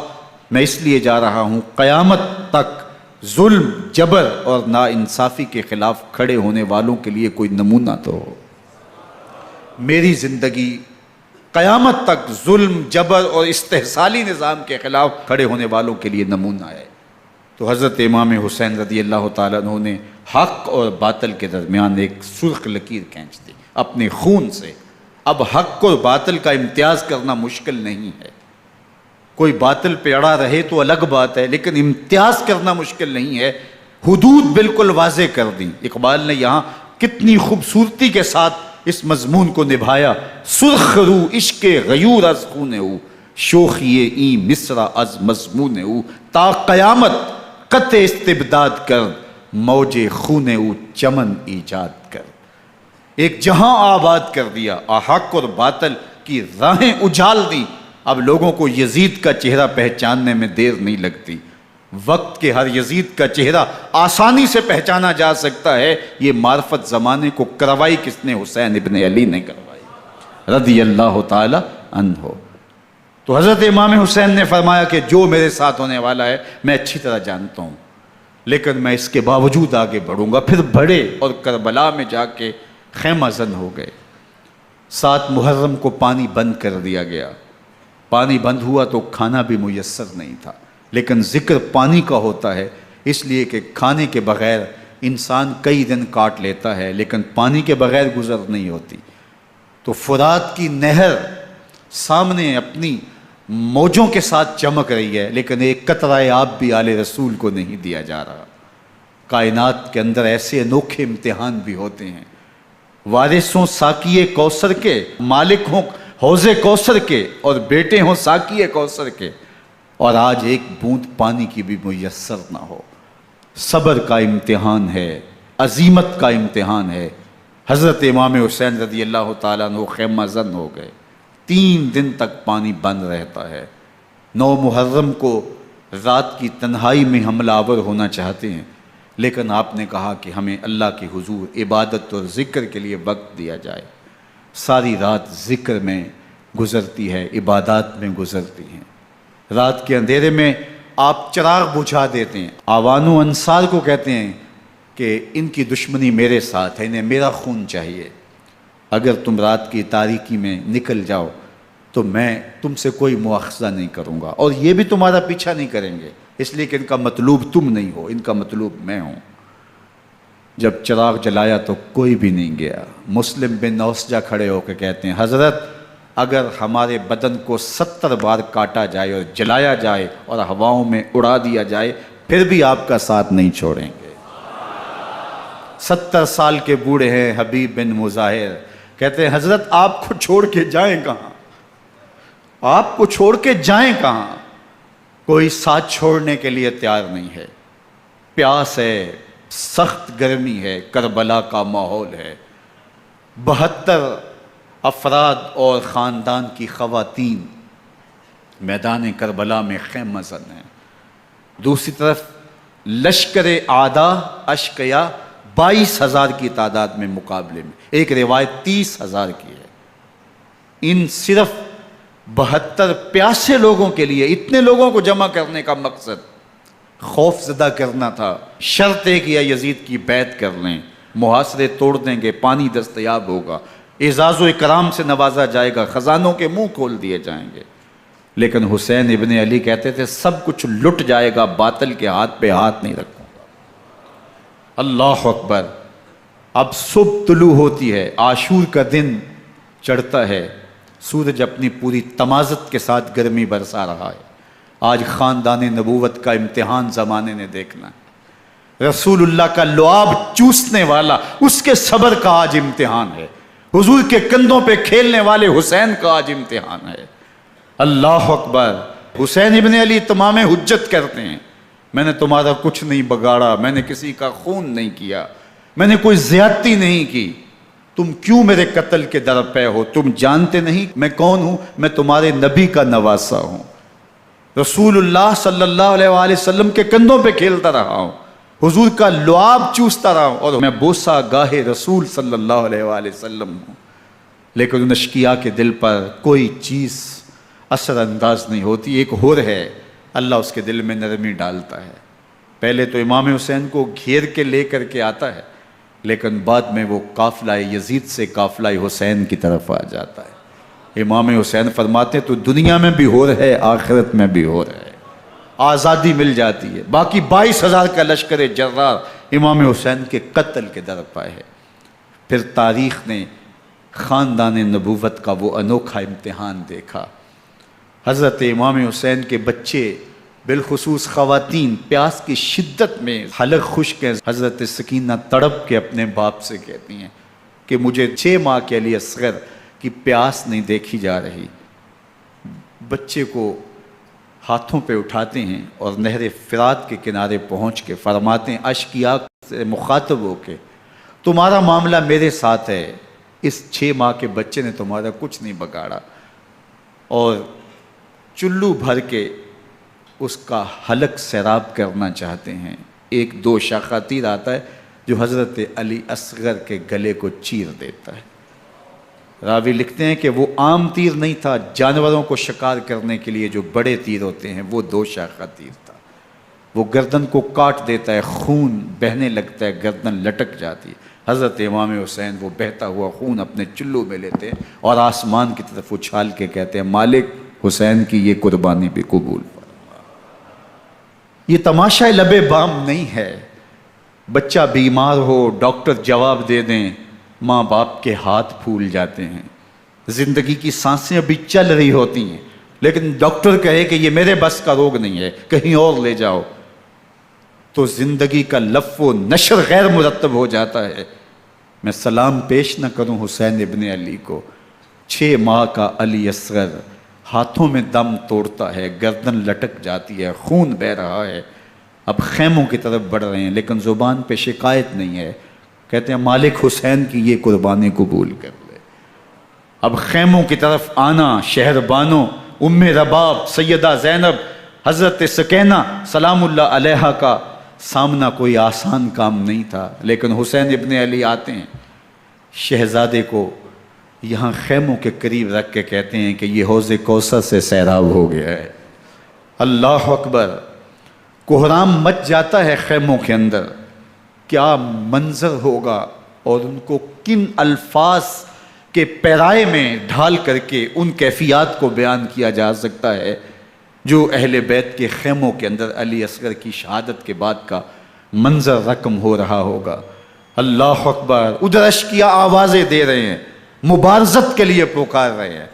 میں اس لیے جا رہا ہوں قیامت تک ظلم، جبر اور ناانصافی کے خلاف کھڑے ہونے والوں کے لیے کوئی نمونہ تو ہو۔ میری زندگی قیامت تک ظلم، جبر اور استحصالی نظام کے خلاف کھڑے ہونے والوں کے لیے نمونہ ہے۔ تو حضرت امام حسین رضی اللہ تعالیٰ عنہ نے حق اور باطل کے درمیان ایک سرخ لکیر کھینچ دی اپنے خون سے۔ اب حق اور باطل کا امتیاز کرنا مشکل نہیں ہے، کوئی باطل پہ اڑا رہے تو الگ بات ہے، لیکن امتیاز کرنا مشکل نہیں ہے۔ حدود بالکل واضح کر دیں۔ اقبال نے یہاں کتنی خوبصورتی کے ساتھ اس مضمون کو نبھایا۔ سرخ رو عشق غیور از خون او، شوخی این مصرع از مضمون او، تا قیامت قطع استبداد کر، موج خون او چمن ایجاد کر۔ ایک جہاں آباد کر دیا، حق اور باطل کی راہیں اجال دی۔ اب لوگوں کو یزید کا چہرہ پہچاننے میں دیر نہیں لگتی، وقت کے ہر یزید کا چہرہ آسانی سے پہچانا جا سکتا ہے۔ یہ معرفت زمانے کو کروائی کس نے؟ حسین ابن علی نے کروائی رضی اللہ تعالی عنہ۔ تو حضرت امام حسین نے فرمایا کہ جو میرے ساتھ ہونے والا ہے میں اچھی طرح جانتا ہوں، لیکن میں اس کے باوجود آگے بڑھوں گا۔ پھر بڑھے اور کربلا میں جا کے خیمہ زن ہو گئے۔ 7 محرم کو پانی بند کر دیا گیا، پانی بند ہوا تو کھانا بھی میسر نہیں تھا، لیکن ذکر پانی کا ہوتا ہے اس لیے کہ کھانے کے بغیر انسان کئی دن کاٹ لیتا ہے، لیکن پانی کے بغیر گزر نہیں ہوتی۔ تو فرات کی نہر سامنے اپنی موجوں کے ساتھ چمک رہی ہے، لیکن ایک قطرہ آب بھی آل رسول کو نہیں دیا جا رہا۔ کائنات کے اندر ایسے انوکھے امتحان بھی ہوتے ہیں، وارث ہوں ساقی کوثر کے، مالک ہوں حوض کوثر کے، اور بیٹے ہوں ساقی کوثر کے، اور آج ایک بوند پانی کی بھی میسر نہ ہو۔ صبر کا امتحان ہے، عزیمت کا امتحان ہے۔ حضرت امام حسین رضی اللہ تعالیٰ عنہ خیمہ زن ہو گئے، 3 دن تک پانی بند رہتا ہے، 9 محرم کو رات کی تنہائی میں حملہ آور ہونا چاہتے ہیں، لیکن آپ نے کہا کہ ہمیں اللہ کے حضور عبادت اور ذکر کے لیے وقت دیا جائے۔ ساری رات ذکر میں گزرتی ہے، عبادات میں گزرتی ہیں۔ رات کے اندھیرے میں آپ چراغ بجھا دیتے ہیں۔ آوان و انصار کو کہتے ہیں کہ ان کی دشمنی میرے ساتھ ہے، انہیں میرا خون چاہیے، اگر تم رات کی تاریکی میں نکل جاؤ تو میں تم سے کوئی مواخذہ نہیں کروں گا، اور یہ بھی تمہارا پیچھا نہیں کریں گے، اس لیے کہ ان کا مطلوب تم نہیں ہو، ان کا مطلوب میں ہوں۔ جب چراغ جلایا تو کوئی بھی نہیں گیا۔ مسلم بن نوسجہ کھڑے ہو کے کہتے ہیں حضرت اگر ہمارے بدن کو 70 بار کاٹا جائے اور جلایا جائے اور ہواؤں میں اڑا دیا جائے پھر بھی آپ کا ساتھ نہیں چھوڑیں گے۔ 70 سال کے بوڑھے ہیں حبیب بن مظاہر، کہتے ہیں حضرت آپ کو چھوڑ کے جائیں کہاں، آپ کو چھوڑ کے جائیں کہاں، کوئی ساتھ چھوڑنے کے لیے تیار نہیں ہے۔ پیاس ہے، سخت گرمی ہے، کربلا کا ماحول ہے، 72 افراد اور خاندان کی خواتین میدان کربلا میں خیمہ زن ہیں۔ دوسری طرف لشکر اعداء اشقیا 22,000 کی تعداد میں مقابلے میں، ایک روایت 30,000 کی ہے۔ ان صرف 72 پیاسے لوگوں کے لیے اتنے لوگوں کو جمع کرنے کا مقصد خوف زدہ کرنا تھا۔ شرط ہے کہ یزید کی بیعت کر لیں، محاصرے توڑ دیں گے، پانی دستیاب ہوگا، اعزاز و اکرام سے نوازا جائے گا، خزانوں کے منہ کھول دیے جائیں گے۔ لیکن حسین ابن علی کہتے تھے سب کچھ لٹ جائے گا، باطل کے ہاتھ پہ ہاتھ نہیں رکھوں گا۔ اللہ اکبر۔ اب صبح طلوع ہوتی ہے، عاشور کا دن چڑھتا ہے، سورج اپنی پوری تمازت کے ساتھ گرمی برسا رہا ہے۔ آج خاندان نبوت کا امتحان زمانے نے دیکھنا ہے۔ رسول اللہ کا لعاب چوسنے والا اس کے صبر کا آج امتحان ہے، حضور کے کندھوں پہ کھیلنے والے حسین کا آج امتحان ہے۔ اللہ اکبر۔ حسین ابن علی تمام حجت کرتے ہیں میں نے تمہارا کچھ نہیں بگاڑا، میں نے کسی کا خون نہیں کیا، میں نے کوئی زیادتی نہیں کی، تم کیوں میرے قتل کے در پہ ہو؟ تم جانتے نہیں میں کون ہوں؟ میں تمہارے نبی کا نواسا ہوں، رسول اللہ صلی اللہ علیہ وآلہ وسلم کے کندھوں پہ کھیلتا رہا ہوں، حضور کا لعاب چوستا رہا ہوں، اور میں بوسہ گاہ رسول صلی اللہ علیہ وآلہ وسلم ہوں۔ لیکن ان اشقیاء کے دل پر کوئی چیز اثر انداز نہیں ہوتی۔ ایک ہور ہے، اللہ اس کے دل میں نرمی ڈالتا ہے۔ پہلے تو امام حسین کو گھیر کے لے کر کے آتا ہے، لیکن بعد میں وہ قافلہ یزید سے قافلہ حسین کی طرف آ جاتا ہے۔ امام حسین فرماتے ہیں تو دنیا میں بھی ہور ہے، آخرت میں بھی ہور ہے، آزادی مل جاتی ہے۔ باقی 22,000 کا لشکر جرار امام حسین کے قتل کے در پائے ہے۔ پھر تاریخ نے خاندان نبوت کا وہ انوکھا امتحان دیکھا۔ حضرت امام حسین کے بچے بالخصوص خواتین پیاس کی شدت میں حلق خشک ہیں۔ حضرت سکینہ تڑپ کے اپنے باپ سے کہتی ہیں کہ مجھے 6 ماہ کے علی اصغر کی پیاس نہیں دیکھی جا رہی۔ بچے کو ہاتھوں پہ اٹھاتے ہیں اور نہر فرات کے کنارے پہنچ کے فرماتے ہیں اشقیاء سے مخاطب ہو کے تمہارا معاملہ میرے ساتھ ہے، اس 6 ماہ کے بچے نے تمہارا کچھ نہیں بگاڑا، اور چلو بھر کے اس کا حلق سیراب کرنا چاہتے ہیں۔ ایک 2 شاخہ تیر آتا ہے جو حضرت علی اصغر کے گلے کو چیر دیتا ہے۔ راوی لکھتے ہیں کہ وہ عام تیر نہیں تھا، جانوروں کو شکار کرنے کے لیے جو بڑے تیر ہوتے ہیں وہ 2 شاخہ تیر تھا۔ وہ گردن کو کاٹ دیتا ہے، خون بہنے لگتا ہے، گردن لٹک جاتی ہے۔ حضرت امام حسین وہ بہتا ہوا خون اپنے چلو میں لیتے ہیں اور آسمان کی طرف اچھال کے کہتے ہیں مالک حسین کی یہ قربانی بھی قبول فرما۔ یہ تماشا لب بام نہیں ہے۔ بچہ بیمار ہو، ڈاکٹر جواب دے دیں، ماں باپ کے ہاتھ پھول جاتے ہیں۔ زندگی کی سانسیں ابھی چل رہی ہوتی ہیں، لیکن ڈاکٹر کہے کہ یہ میرے بس کا روگ نہیں ہے، کہیں اور لے جاؤ، تو زندگی کا لف و نشر غیر مرتب ہو جاتا ہے۔ میں سلام پیش نہ کروں حسین ابن علی کو، 6 ماہ کا علی اصغر ہاتھوں میں دم توڑتا ہے، گردن لٹک جاتی ہے، خون بہہ رہا ہے۔ اب خیموں کی طرف بڑھ رہے ہیں لیکن زبان پہ شکایت نہیں ہے، کہتے ہیں مالک حسین کی یہ قربانی قبول کر لے۔ اب خیموں کی طرف آنا، شہر بانوں ام رباب سیدہ زینب حضرت سکینہ سلام اللہ علیہا کا سامنا کوئی آسان کام نہیں تھا، لیکن حسین ابن علی آتے ہیں، شہزادے کو یہاں خیموں کے قریب رکھ کے کہتے ہیں کہ یہ حوض کوثر سے سیراب ہو گیا ہے۔ اللہ اکبر، کوہرام مچ جاتا ہے خیموں کے اندر، کیا منظر ہوگا اور ان کو کن الفاظ کے پیرائے میں ڈھال کر کے ان کیفیات کو بیان کیا جا سکتا ہے جو اہل بیت کے خیموں کے اندر علی اصغر کی شہادت کے بعد کا منظر رقم ہو رہا ہوگا۔ اللہ اکبر، ادھر اشکیا آوازیں دے رہے ہیں، مبارزت کے لیے پکار رہے ہیں۔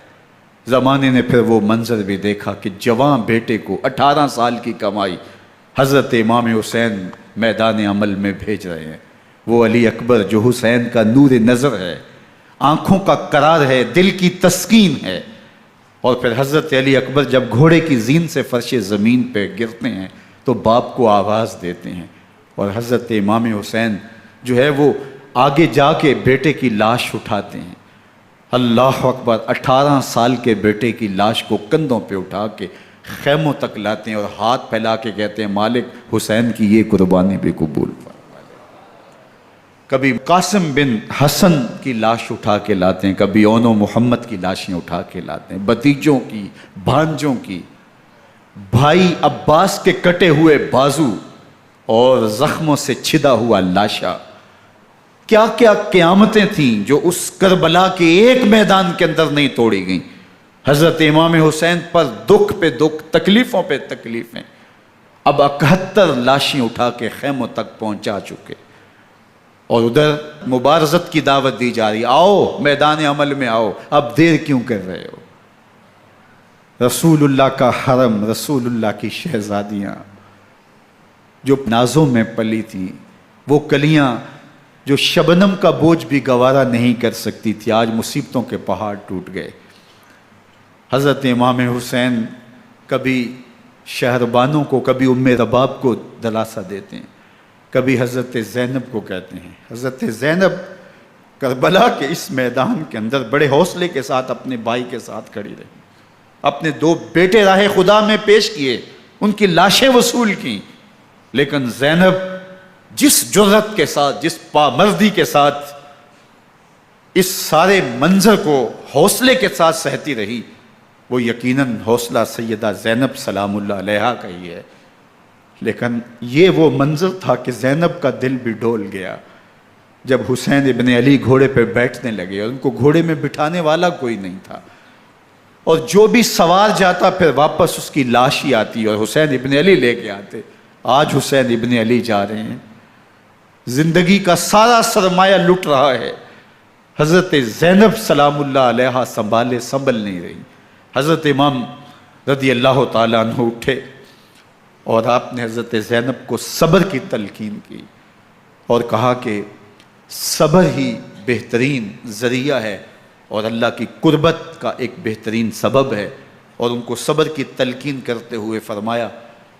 زمانے نے پھر وہ منظر بھی دیکھا کہ جوان بیٹے کو 18 سال کی کمائی حضرت امام حسین میدان عمل میں بھیج رہے ہیں۔ وہ علی اکبر جو حسین کا نور نظر ہے، آنکھوں کا قرار ہے، دل کی تسکین ہے۔ اور پھر حضرت علی اکبر جب گھوڑے کی زین سے فرش زمین پہ گرتے ہیں تو باپ کو آواز دیتے ہیں، اور حضرت امام حسین جو ہے وہ آگے جا کے بیٹے کی لاش اٹھاتے ہیں۔ اللہ اکبر، 18 سال کے بیٹے کی لاش کو کندھوں پہ اٹھا کے خیموں تک لاتے ہیں اور ہاتھ پھیلا کے کہتے ہیں مالک حسین کی یہ قربانی بھی قبول فرما۔ کبھی قاسم بن حسن کی لاش اٹھا کے لاتے ہیں، کبھی اون و محمد کی لاشیں اٹھا کے لاتے ہیں، بھتیجوں کی، بھانجوں کی، بھائی عباس کے کٹے ہوئے بازو اور زخموں سے چھدا ہوا لاشا۔ کیا کیا قیامتیں تھیں جو اس کربلا کے ایک میدان کے اندر نہیں توڑی گئیں۔ حضرت امام حسین پر دکھ پہ دکھ، تکلیفوں پہ تکلیفیں۔ اب 71 لاشیں اٹھا کے خیموں تک پہنچا چکے، اور ادھر مبارزت کی دعوت دی جا رہی، آؤ میدان عمل میں آؤ، اب دیر کیوں کر رہے ہو۔ رسول اللہ کا حرم، رسول اللہ کی شہزادیاں جو نازوں میں پلی تھیں، وہ کلیاں جو شبنم کا بوجھ بھی گوارا نہیں کر سکتی تھی، آج مصیبتوں کے پہاڑ ٹوٹ گئے۔ حضرت امام حسین کبھی شہربانوں کو، کبھی ام رباب کو دلاسا دیتے ہیں، کبھی حضرت زینب کو کہتے ہیں۔ حضرت زینب کربلا کے اس میدان کے اندر بڑے حوصلے کے ساتھ اپنے بھائی کے ساتھ کھڑی رہی، اپنے 2 بیٹے راہ خدا میں پیش کیے، ان کی لاشیں وصول کیں، لیکن زینب جس جرأت کے ساتھ، جس پامردی کے ساتھ اس سارے منظر کو حوصلے کے ساتھ سہتی رہی، وہ یقیناً حوصلہ سیدہ زینب سلام اللہ علیہا کا ہی ہے۔ لیکن یہ وہ منظر تھا کہ زینب کا دل بھی ڈول گیا جب حسین ابن علی گھوڑے پہ بیٹھنے لگے اور ان کو گھوڑے میں بٹھانے والا کوئی نہیں تھا، اور جو بھی سوار جاتا پھر واپس اس کی لاش ہی آتی اور حسین ابن علی لے کے آتے۔ آج حسین ابن علی جا رہے ہیں، زندگی کا سارا سرمایہ لٹ رہا ہے، حضرت زینب سلام اللہ علیہا سنبھل نہیں رہی۔ حضرت امام رضی اللہ تعالیٰ عنہ اٹھے اور آپ نے حضرت زینب کو صبر کی تلقین کی اور کہا کہ صبر ہی بہترین ذریعہ ہے اور اللہ کی قربت کا ایک بہترین سبب ہے، اور ان کو صبر کی تلقین کرتے ہوئے فرمایا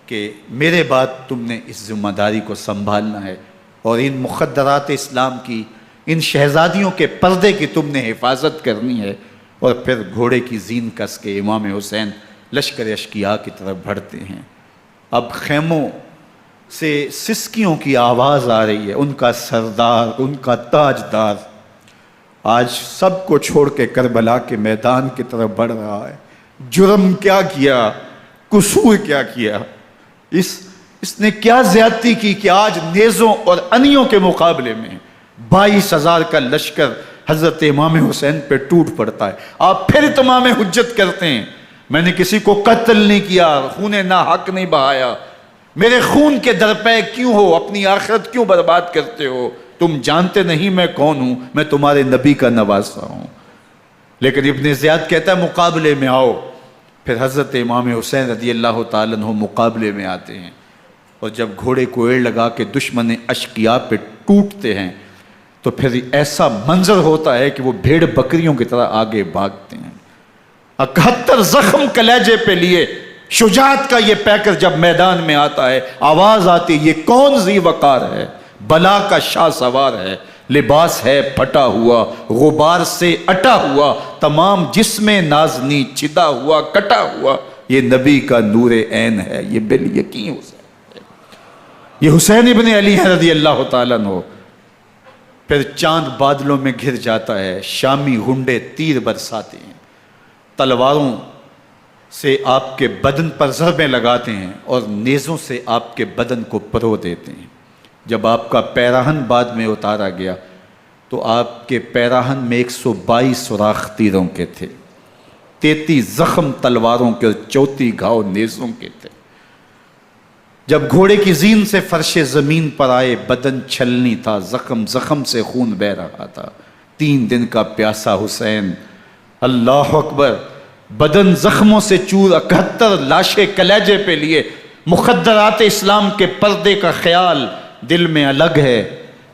کہ میرے بعد تم نے اس ذمہ داری کو سنبھالنا ہے اور ان مخدرات اسلام کی، ان شہزادیوں کے پردے کی تم نے حفاظت کرنی ہے۔ اور پھر گھوڑے کی زین کس کے امام حسین لشکر اشکیا کی طرف بڑھتے ہیں۔ اب خیموں سے سسکیوں کی آواز آ رہی ہے، ان کا سردار، ان کا تاجدار آج سب کو چھوڑ کے کربلا کے میدان کی طرف بڑھ رہا ہے۔ جرم کیا کیا، قصور کیا کیا، اس نے کیا زیادتی کی کہ آج نیزوں اور انیوں کے مقابلے میں 22,000 کا لشکر حضرت امام حسین پہ ٹوٹ پڑتا ہے۔ آپ پھر تمام حجت کرتے ہیں میں نے کسی کو قتل نہیں کیا، خون ناحق نہیں بہایا، میرے خون کے درپے کیوں ہو، اپنی آخرت کیوں برباد کرتے ہو، تم جانتے نہیں میں کون ہوں، میں تمہارے نبی کا نواسا ہوں۔ لیکن ابن زیاد کہتا ہے مقابلے میں آؤ۔ پھر حضرت امام حسین رضی اللہ تعالیٰ عنہ مقابلے میں آتے ہیں، اور جب گھوڑے کو ایڑ لگا کے دشمن اشقیاء پہ ٹوٹتے ہیں تو پھر ایسا منظر ہوتا ہے کہ وہ بھیڑ بکریوں کی طرح آگے بھاگتے ہیں۔ 71 زخم کلیجے پہ لیے شجاعت کا یہ پیکر جب میدان میں آتا ہے، آواز آتی ہے یہ کون ذی وقار ہے، بلا کا شاہ سوار ہے، لباس ہے پھٹا ہوا غبار سے اٹا ہوا، تمام جسم نازنی چھدا ہوا کٹا ہوا، یہ نبی کا نور عین ہے، یہ بالیقین حسین ہے، یہ حسین ابن علی ہے رضی اللہ تعالیٰ عنہ۔ پھر چاند بادلوں میں گھر جاتا ہے، شامی غنڈے تیر برساتے ہیں، تلواروں سے آپ کے بدن پر ضربیں لگاتے ہیں اور نیزوں سے آپ کے بدن کو پرو دیتے ہیں۔ جب آپ کا پیراہن بعد میں اتارا گیا تو آپ کے پیراہن میں 122 سوراخ تیروں کے تھے، 33 زخم تلواروں کے اور 34 گھاؤ نیزوں کے تھے۔ جب گھوڑے کی زین سے فرش زمین پر آئے، بدن چھلنی تھا، زخم زخم سے خون بہ رہا تھا، 3 دن کا پیاسا حسین، اللہ اکبر، بدن زخموں سے چور، 71 لاشیں کلیجے پہ لیے، مخدرات اسلام کے پردے کا خیال دل میں الگ ہے،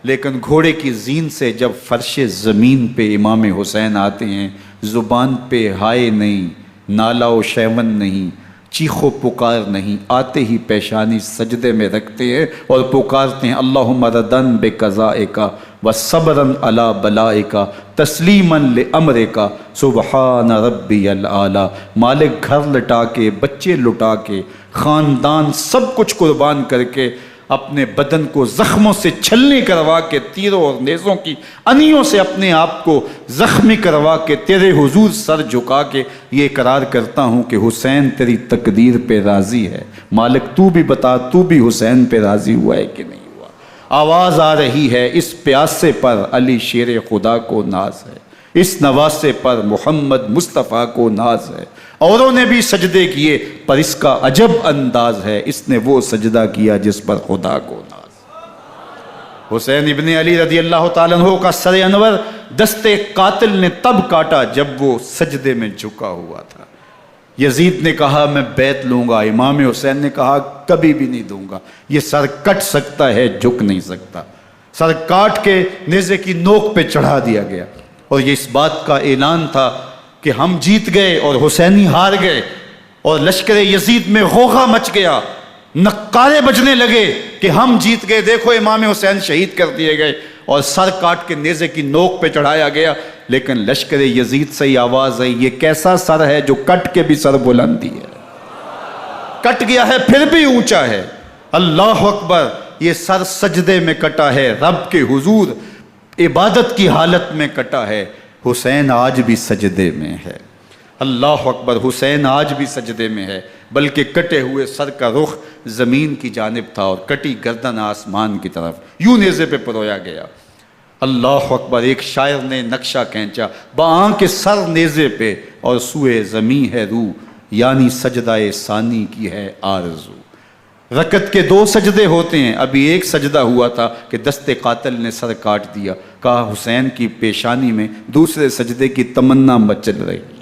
لیکن گھوڑے کی زین سے جب فرش زمین پہ امام حسین آتے ہیں، زبان پہ ہائے نہیں، نالا و شیون نہیں، چیخ و پکار نہیں، آتے ہی پیشانی سجدے میں رکھتے ہیں اور پکارتے ہیں اللہم ردن بقضائک وصبرن علی بلائک تسلیما لامرک سبحان ربی الاعلی۔ مالک گھر لٹا کے، بچے لٹا کے، خاندان سب کچھ قربان کر کے، اپنے بدن کو زخموں سے چھلنی کروا کے، تیروں اور نیزوں کی انیوں سے اپنے آپ کو زخمی کروا کے، تیرے حضور سر جھکا کے یہ اقرار کرتا ہوں کہ حسین تیری تقدیر پہ راضی ہے، مالک تو بھی بتا، تو بھی حسین پہ راضی ہوا ہے کہ نہیں ہوا؟ آواز آ رہی ہے، اس پیاسے پر علی شیر خدا کو ناز ہے، اس نواسے پر محمد مصطفیٰ کو ناز ہے، اوروں نے بھی سجدے کیے پر اس کا عجب انداز ہے، اس نے وہ سجدہ کیا جس پر خدا کو ناز۔ حسین ابن علی رضی اللہ تعالیٰ عنہ کا سر انور دست قاتل نے تب کاٹا جب وہ سجدے میں جھکا ہوا تھا۔ یزید نے کہا میں بیعت لوں گا، امام حسین نے کہا کبھی بھی نہیں دوں گا، یہ سر کٹ سکتا ہے جھک نہیں سکتا۔ سر کاٹ کے نیزے کی نوک پہ چڑھا دیا گیا اور یہ اس بات کا اعلان تھا کہ ہم جیت گئے اور حسینی ہار گئے، اور لشکر یزید میں غوغا مچ گیا، نقارے بجنے لگے کہ ہم جیت گئے، دیکھو امام حسین شہید کر دیے گئے، اور سر کاٹ کے نیزے کی نوک پہ چڑھایا گیا۔ لیکن لشکر یزید سے ہی آواز آئی یہ کیسا سر ہے جو کٹ کے بھی سر بلندی ہے، کٹ گیا ہے پھر بھی اونچا ہے، اللہ اکبر، یہ سر سجدے میں کٹا ہے، رب کے حضور عبادت کی حالت میں کٹا ہے، حسین آج بھی سجدے میں ہے، اللہ اکبر، حسین آج بھی سجدے میں ہے، بلکہ کٹے ہوئے سر کا رخ زمین کی جانب تھا اور کٹی گردن آسمان کی طرف، یوں نیزے پہ پرویا گیا، اللہ اکبر۔ ایک شاعر نے نقشہ کھینچا، بآنکھ سر نیزے پہ اور سوئے زمین ہے روح، یعنی سجدہ ثانی کی ہے آرزو۔ رکعت کے 2 سجدے ہوتے ہیں، ابھی ایک سجدہ ہوا تھا کہ دست قاتل نے سر کاٹ دیا، کہا حسین کی پیشانی میں دوسرے سجدے کی تمنا مچل رہی ہے۔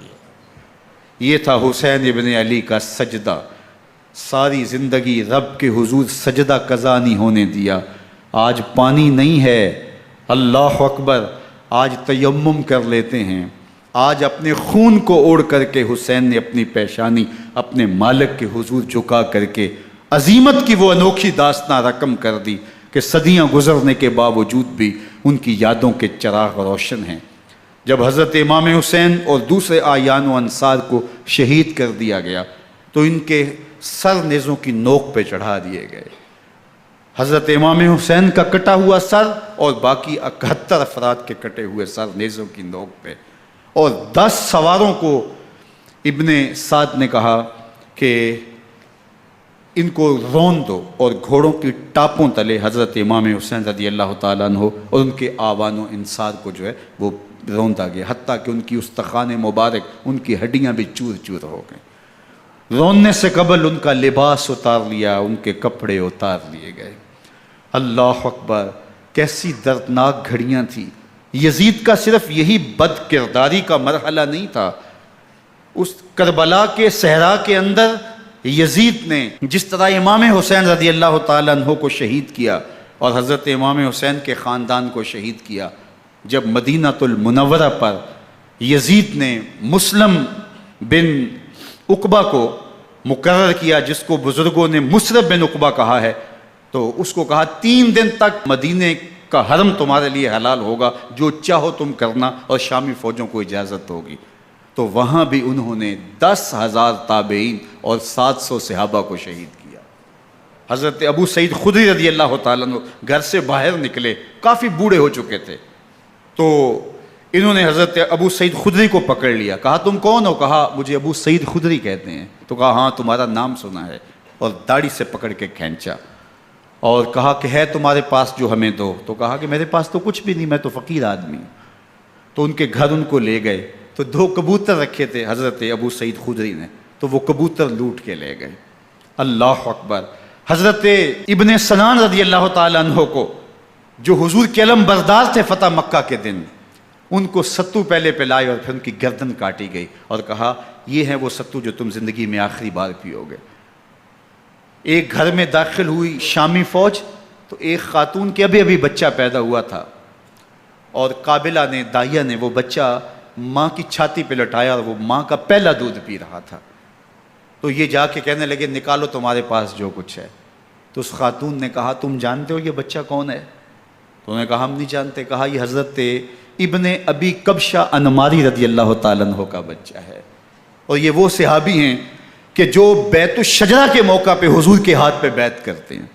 یہ تھا حسین ابن علی کا سجدہ، ساری زندگی رب کے حضور سجدہ قضا نہیں ہونے دیا۔ آج پانی نہیں ہے، اللہ اکبر، آج تیمم کر لیتے ہیں، آج اپنے خون کو اوڑھ کر کے حسین نے اپنی پیشانی اپنے مالک کے حضور جھکا کر کے عظیمت کی وہ انوکھی داستان رقم کر دی کہ صدیاں گزرنے کے باوجود بھی ان کی یادوں کے چراغ روشن ہیں۔ جب حضرت امام حسین اور دوسرے اعیان و انصار کو شہید کر دیا گیا تو ان کے سر نیزوں کی نوک پہ چڑھا دیے گئے، حضرت امام حسین کا کٹا ہوا سر اور باقی 71 افراد کے کٹے ہوئے سر نیزوں کی نوک پہ، اور 10 سواروں کو ابن سعد نے کہا کہ ان کو رون دو، اور گھوڑوں کی ٹاپوں تلے حضرت امام حسین رضی اللہ تعالیٰ عنہ اور ان کے آوان و انصار کو جو ہے وہ روندا گیا، حتیٰ کہ ان کی استخوان مبارک، ان کی ہڈیاں بھی چور چور ہو گئیں۔ روننے سے قبل ان کا لباس اتار لیا، ان کے کپڑے اتار لیے گئے۔ اللہ اکبر، کیسی دردناک گھڑیاں تھیں۔ یزید کا صرف یہی بد کرداری کا مرحلہ نہیں تھا، اس کربلا کے صحرا کے اندر یزید نے جس طرح امام حسین رضی اللہ تعالیٰ عنہ کو شہید کیا اور حضرت امام حسین کے خاندان کو شہید کیا، جب مدینہ المنورہ پر یزید نے مسلم بن عقبہ کو مقرر کیا، جس کو بزرگوں نے مصرب بن عقبہ کہا ہے، تو اس کو کہا 3 دن تک مدینے کا حرم تمہارے لیے حلال ہوگا، جو چاہو تم کرنا، اور شامی فوجوں کو اجازت ہوگی۔ تو وہاں بھی انہوں نے 10,000 تابعین اور 700 صحابہ کو شہید کیا۔ حضرت ابو سعید خدری رضی اللہ تعالیٰ عنہ گھر سے باہر نکلے، کافی بوڑھے ہو چکے تھے، تو انہوں نے حضرت ابو سعید خدری کو پکڑ لیا، کہا تم کون ہو؟ کہا مجھے ابو سعید خدری کہتے ہیں۔ تو کہا ہاں تمہارا نام سنا ہے، اور داڑھی سے پکڑ کے کھینچا اور کہا کہ ہے تمہارے پاس جو ہمیں دو؟ تو کہا کہ میرے پاس تو کچھ بھی نہیں، میں تو فقیر آدمی ہوں۔ تو ان کے گھر ان کو لے گئے، تو 2 کبوتر رکھے تھے حضرت ابو سعید خدری نے، تو وہ کبوتر لوٹ کے لے گئے۔ اللہ اکبر۔ حضرت ابن سنان رضی اللہ تعالیٰ عنہ کو، جو حضور کے علم بردار تھے فتح مکہ کے دن، ان کو ستو پہلے پلائے اور پھر ان کی گردن کاٹی گئی، اور کہا یہ ہے وہ ستو جو تم زندگی میں آخری بار پیو گے۔ ایک گھر میں داخل ہوئی شامی فوج، تو ایک خاتون کے ابھی بچہ پیدا ہوا تھا، اور قابلہ نے، دائیا نے، وہ بچہ ماں کی چھاتی پہ لٹایا، اور وہ ماں کا پہلا دودھ پی رہا تھا۔ تو یہ جا کے کہنے لگے نکالو تمہارے پاس جو کچھ ہے۔ تو اس خاتون نے کہا تم جانتے ہو یہ بچہ کون ہے؟ تو انہوں نے کہا ہم نہیں جانتے۔ کہا یہ حضرت ابن ابی کبشہ انماری رضی اللہ تعالیٰ عنہ کا بچہ ہے، اور یہ وہ صحابی ہیں کہ جو بیت الشجرہ کے موقع پہ حضور کے ہاتھ پہ بیعت کرتے ہیں۔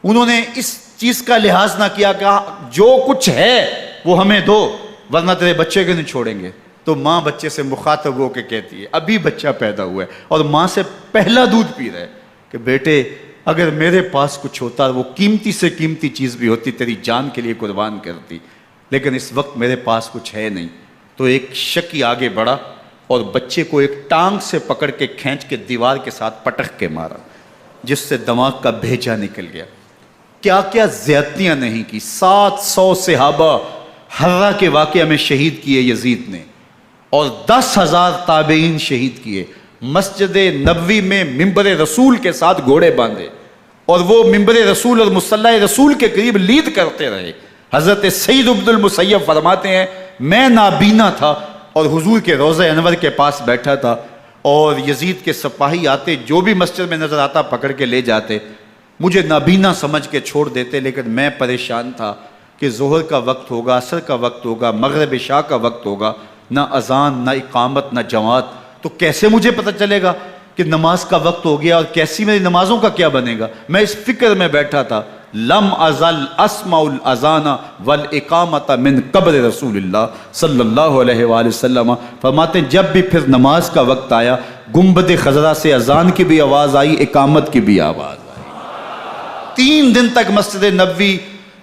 انہوں نے اس چیز کا لحاظ نہ کیا کہ جو کچھ ہے وہ ہمیں دو، ورنہ تیرے بچے کو نہیں چھوڑیں گے۔ تو ماں بچے سے مخاطب ہو کے کہتی ہے، ابھی بچہ پیدا ہوا ہے اور ماں سے پہلا دودھ پی رہا ہے، کہ بیٹے اگر میرے پاس کچھ ہوتا، وہ قیمتی سے قیمتی چیز بھی ہوتی، تیری جان کے لیے قربان کرتی، لیکن اس وقت میرے پاس کچھ ہے نہیں۔ تو ایک شکی آگے بڑھا اور بچے کو ایک ٹانگ سے پکڑ کے کھینچ کے دیوار کے ساتھ پٹک کے مارا، جس سے دماغ کا بھیجا نکل گیا۔ کیا کیا زیادتیاں نہیں کی۔ 700 صحابہ حرہ کے واقعہ میں شہید کیے یزید نے، اور 10,000 تابعین شہید کیے۔ مسجد نبوی میں منبر رسول کے ساتھ گھوڑے باندھے، اور وہ منبر رسول اور مصلی رسول کے قریب لید کرتے رہے۔ حضرت سعید عبد المسیب فرماتے ہیں میں نابینا تھا اور حضور کے روضہ انور کے پاس بیٹھا تھا، اور یزید کے سپاہی آتے، جو بھی مسجد میں نظر آتا پکڑ کے لے جاتے، مجھے نابینا سمجھ کے چھوڑ دیتے، لیکن میں پریشان تھا کہ ظہر کا وقت ہوگا، عصر کا وقت ہوگا، مغرب عشاء کا وقت ہوگا، نہ اذان، نہ اقامت، نہ جماعت، تو کیسے مجھے پتہ چلے گا کہ نماز کا وقت ہو گیا، اور کیسی میری نمازوں کا کیا بنے گا؟ میں اس فکر میں بیٹھا تھا۔ لم ازل اسمع الاذان والاقامت من قبل رسول اللہ صلی اللہ علیہ وآلہ وسلم۔ فرماتے ہیں جب بھی پھر نماز کا وقت آیا، گنبد خضرا سے اذان کی بھی آواز آئی، اقامت کی بھی آواز آئی۔ 3 دن تک مسجد نبوی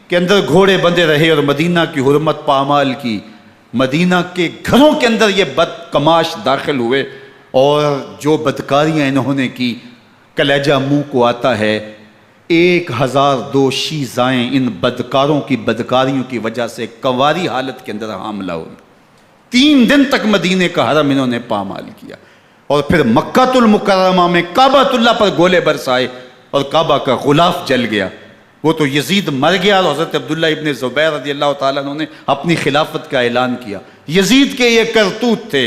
کے اندر گھوڑے بندے رہے، اور مدینہ کی حرمت پامال کی۔ مدینہ کے گھروں کے اندر یہ بدکماش داخل ہوئے، اور جو بدکاریاں انہوں نے کی کلیجہ منہ کو آتا ہے۔ 1002 شیزائیں ان بدکاروں کی بدکاریوں کی وجہ سے کنواری حالت کے اندر حاملہ ہوئی۔ 3 دن تک مدینے کا حرم انہوں نے پامال کیا، اور پھر مکہ المکرمہ میں کعبہ اللہ پر گولے برسائے، اور کعبہ کا غلاف جل گیا۔ وہ تو یزید مر گیا، اور حضرت عبداللہ ابن زبیر رضی اللہ تعالیٰ عنہ نے اپنی خلافت کا اعلان کیا۔ یزید کے یہ کرتوت تھے،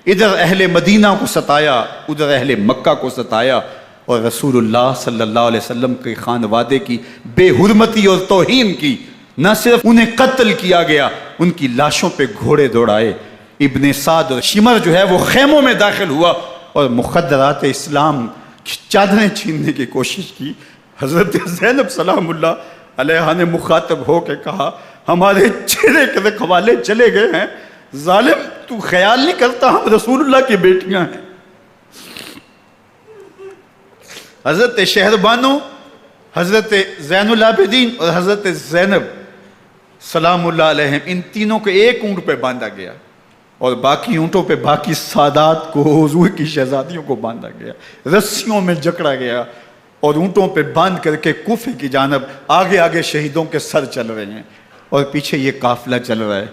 ادھر اہل مدینہ کو ستایا، ادھر اہل مکہ کو ستایا، اور رسول اللہ صلی اللہ علیہ وسلم کے خانوادے کی بے حرمتی اور توہین کی۔ نہ صرف انہیں قتل کیا گیا، ان کی لاشوں پہ گھوڑے دوڑائے۔ ابن سعد اور شمر جو ہے وہ خیموں میں داخل ہوا، اور مخدرات اسلام کی چادریں چھیننے کی کوشش کی۔ حضرت زینب سلام اللہ علیہ نے مخاطب ہو کے کہا ہمارے چہرے کے رکھوالے چلے گئے ہیں، ظالم تو خیال نہیں کرتا ہم رسول اللہ کی بیٹیاں ہیں۔ حضرت شہربانو، حضرت زین العابدین اور حضرت زینب سلام اللہ علیہم، ان تینوں کو ایک اونٹ پہ باندھا گیا، اور باقی اونٹوں پہ باقی سادات کو، حضور کی شہزادیوں کو باندھا گیا، رسیوں میں جکڑا گیا، اور اونٹوں پہ باندھ کر کے کوفے کی جانب آگے آگے شہیدوں کے سر چل رہے ہیں، اور پیچھے یہ قافلہ چل رہا ہے۔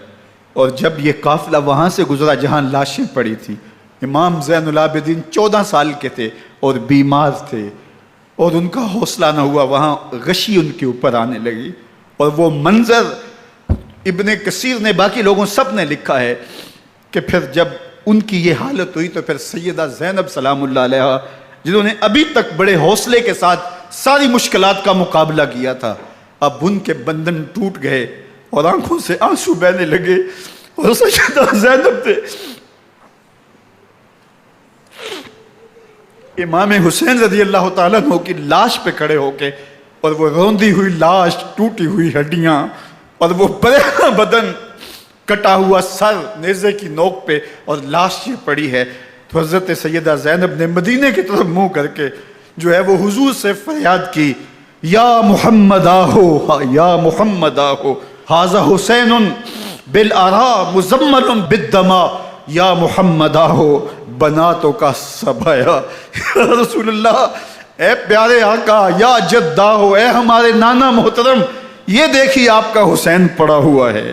اور جب یہ قافلہ وہاں سے گزرا جہاں لاشیں پڑی تھی، امام زین العابدین 14 سال کے تھے اور بیمار تھے، اور ان کا حوصلہ نہ ہوا، وہاں غشی ان کے اوپر آنے لگی، اور وہ منظر ابن کثیر نے، باقی لوگوں سب نے لکھا ہے کہ پھر جب ان کی یہ حالت ہوئی تو پھر سیدہ زینب سلام اللہ علیہ، جنہوں نے ابھی تک بڑے حوصلے کے ساتھ ساری مشکلات کا مقابلہ کیا تھا، اب ان کے بندھن ٹوٹ گئے اور آنکھوں سے آنسو بہنے لگے، اور سیدہ زینب تھے امام حسین رضی اللہ تعالیٰ عنہ کی لاش پہ کھڑے ہو کے، اور وہ روندی ہوئی لاش، ٹوٹی ہوئی ہڈیاں، اور وہ پریشان بدن، کٹا ہوا سر نیزے کی نوک پہ، اور لاش یہ پڑی ہے. تو حضرت سیدہ زینب نے مدینے کی طرف منہ کر کے جو ہے وہ حضور سے فریاد کی، یا محمد آہو، یا محمد آہو، ھذا حسین بالآراء مزمل بالدماء، یا محمد آہو بناتوں کا سبایا. یا رسول اللہ، اے پیارے آقا، یا جد آہو، اے ہمارے نانا محترم، یہ دیکھیے آپ کا حسین پڑا ہوا ہے.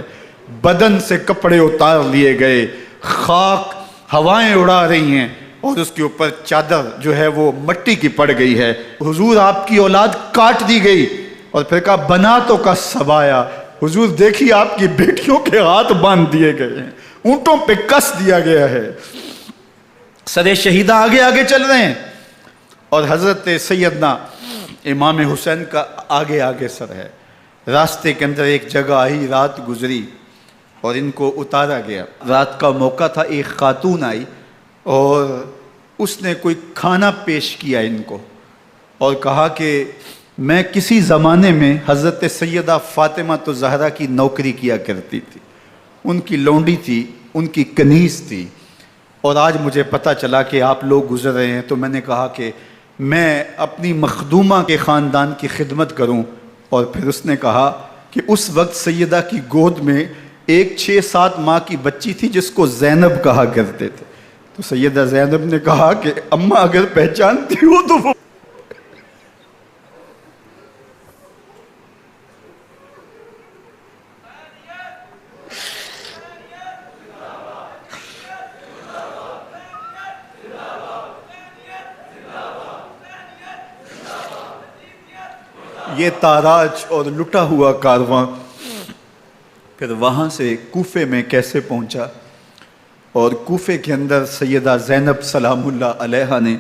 بدن سے کپڑے اتار لیے گئے، خاک ہوائیں اڑا رہی ہیں، اور اس کے اوپر چادر جو ہے وہ مٹی کی پڑ گئی ہے. حضور آپ کی اولاد کاٹ دی گئی، اور پھر کہا بناتوں کا سبایا. حضور دیکھیے آپ کی بیٹیوں کے ہاتھ باندھ دیے گئے ہیں، اونٹوں پہ کس دیا گیا ہے، سر شہیدہ آگے آگے چل رہے ہیں، اور حضرت سیدنا امام حسین کا آگے آگے سر ہے. راستے کے اندر ایک جگہ آئی، رات گزری اور ان کو اتارا گیا. رات کا موقع تھا، ایک خاتون آئی اور اس نے کوئی کھانا پیش کیا ان کو، اور کہا کہ میں کسی زمانے میں حضرت سیدہ فاطمہ تو زہرا کی نوکری کیا کرتی تھی، ان کی لونڈی تھی، ان کی کنیز تھی، اور آج مجھے پتہ چلا کہ آپ لوگ گزر رہے ہیں، تو میں نے کہا کہ میں اپنی مخدومہ کے خاندان کی خدمت کروں. اور پھر اس نے کہا کہ اس وقت سیدہ کی گود میں ایک 6-7 ماہ کی بچی تھی جس کو زینب کہا کرتے تھے. تو سیدہ زینب نے کہا کہ اماں اگر پہچانتی ہو تو وہ یہ تاراج اور لٹا ہوا کارواں پھر وہاں سے کوفے میں کیسے پہنچا، اور کوفے کے اندر سیدہ زینب سلام اللہ علیہا نے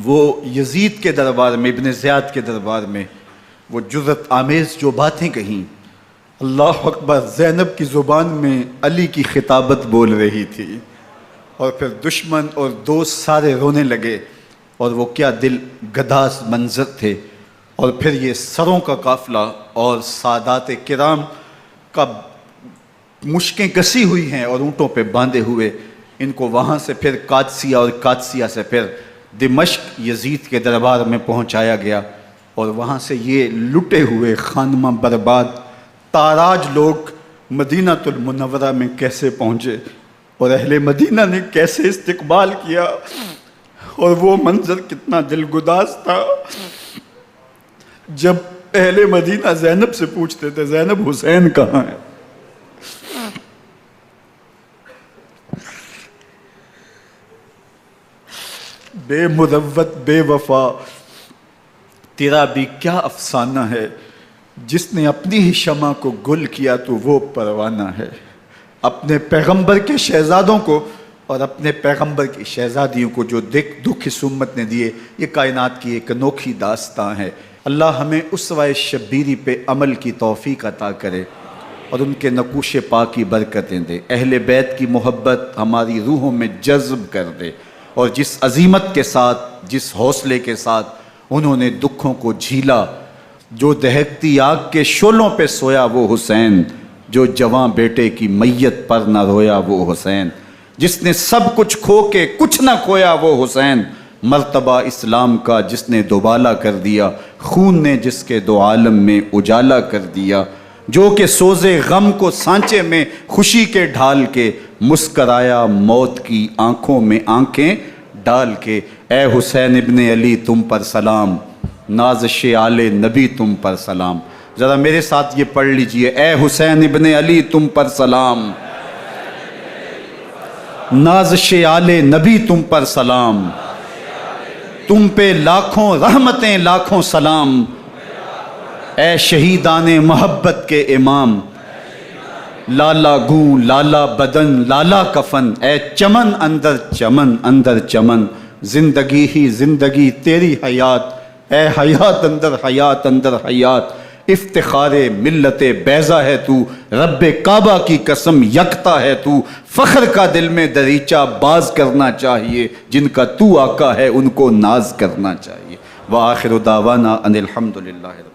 وہ یزید کے دربار میں، ابن زیاد کے دربار میں وہ جرأت آمیز جو باتیں کہیں. اللہ اکبر، زینب کی زبان میں علی کی خطابت بول رہی تھی، اور پھر دشمن اور دوست سارے رونے لگے، اور وہ کیا دل گداز منظر تھے. اور پھر یہ سروں کا قافلہ اور سادات کرام کا مشکیں کسی ہوئی ہیں اور اونٹوں پہ باندھے ہوئے، ان کو وہاں سے پھر قادسیہ، اور قادسیہ سے پھر دمشق یزید کے دربار میں پہنچایا گیا. اور وہاں سے یہ لٹے ہوئے خانمہ برباد تاراج لوگ مدینہ المنورہ میں کیسے پہنچے، اور اہل مدینہ نے کیسے استقبال کیا، اور وہ منظر کتنا دلگداز تھا جب اہل مدینہ زینب سے پوچھتے تھے زینب حسین کہاں ہے. بے مروت بے وفا تیرا بھی کیا افسانہ ہے، جس نے اپنی ہی شمع کو گل کیا تو وہ پروانہ ہے. اپنے پیغمبر کے شہزادوں کو اور اپنے پیغمبر کی شہزادیوں کو جو دکھ اس امت نے دیے، یہ کائنات کی ایک انوکھی داستان ہے. اللہ ہمیں اسوہ شبیری پہ عمل کی توفیق عطا کرے اور ان کے نقوش پاک کی برکتیں دے. اہل بیت کی محبت ہماری روحوں میں جذب کر دے، اور جس عظیمت کے ساتھ، جس حوصلے کے ساتھ انہوں نے دکھوں کو جھیلا، جو دہکتی آگ کے شعلوں پہ سویا وہ حسین، جو جواں بیٹے کی میت پر نہ رویا وہ حسین، جس نے سب کچھ کھو کے کچھ نہ کھویا وہ حسین، مرتبہ اسلام کا جس نے دوبالا کر دیا، خون نے جس کے دو عالم میں اجالا کر دیا، جو کہ سوزے غم کو سانچے میں خوشی کے ڈھال کے، مسکرایا موت کی آنکھوں میں آنکھیں ڈال کے. اے حسین ابن علی تم پر سلام، نازش آل نبی تم پر سلام. ذرا میرے ساتھ یہ پڑھ لیجئے، اے حسین ابن علی تم پر سلام، نازش آل نبی تم پر سلام، تم پہ لاکھوں رحمتیں لاکھوں سلام. اے شہیدان محبت کے امام، لالا گوں لالا بدن لالا کفن، اے چمن اندر چمن، زندگی ہی زندگی تیری حیات اے حیات اندر حیات اندر حیات، افتخار ملت بیضا ہے تو، رب کعبہ کی قسم یکتا ہے تو، فخر کا دل میں دریچہ باز کرنا چاہیے، جن کا تو آقا ہے ان کو ناز کرنا چاہیے۔ وآخر دعوانا ان الحمد للہ۔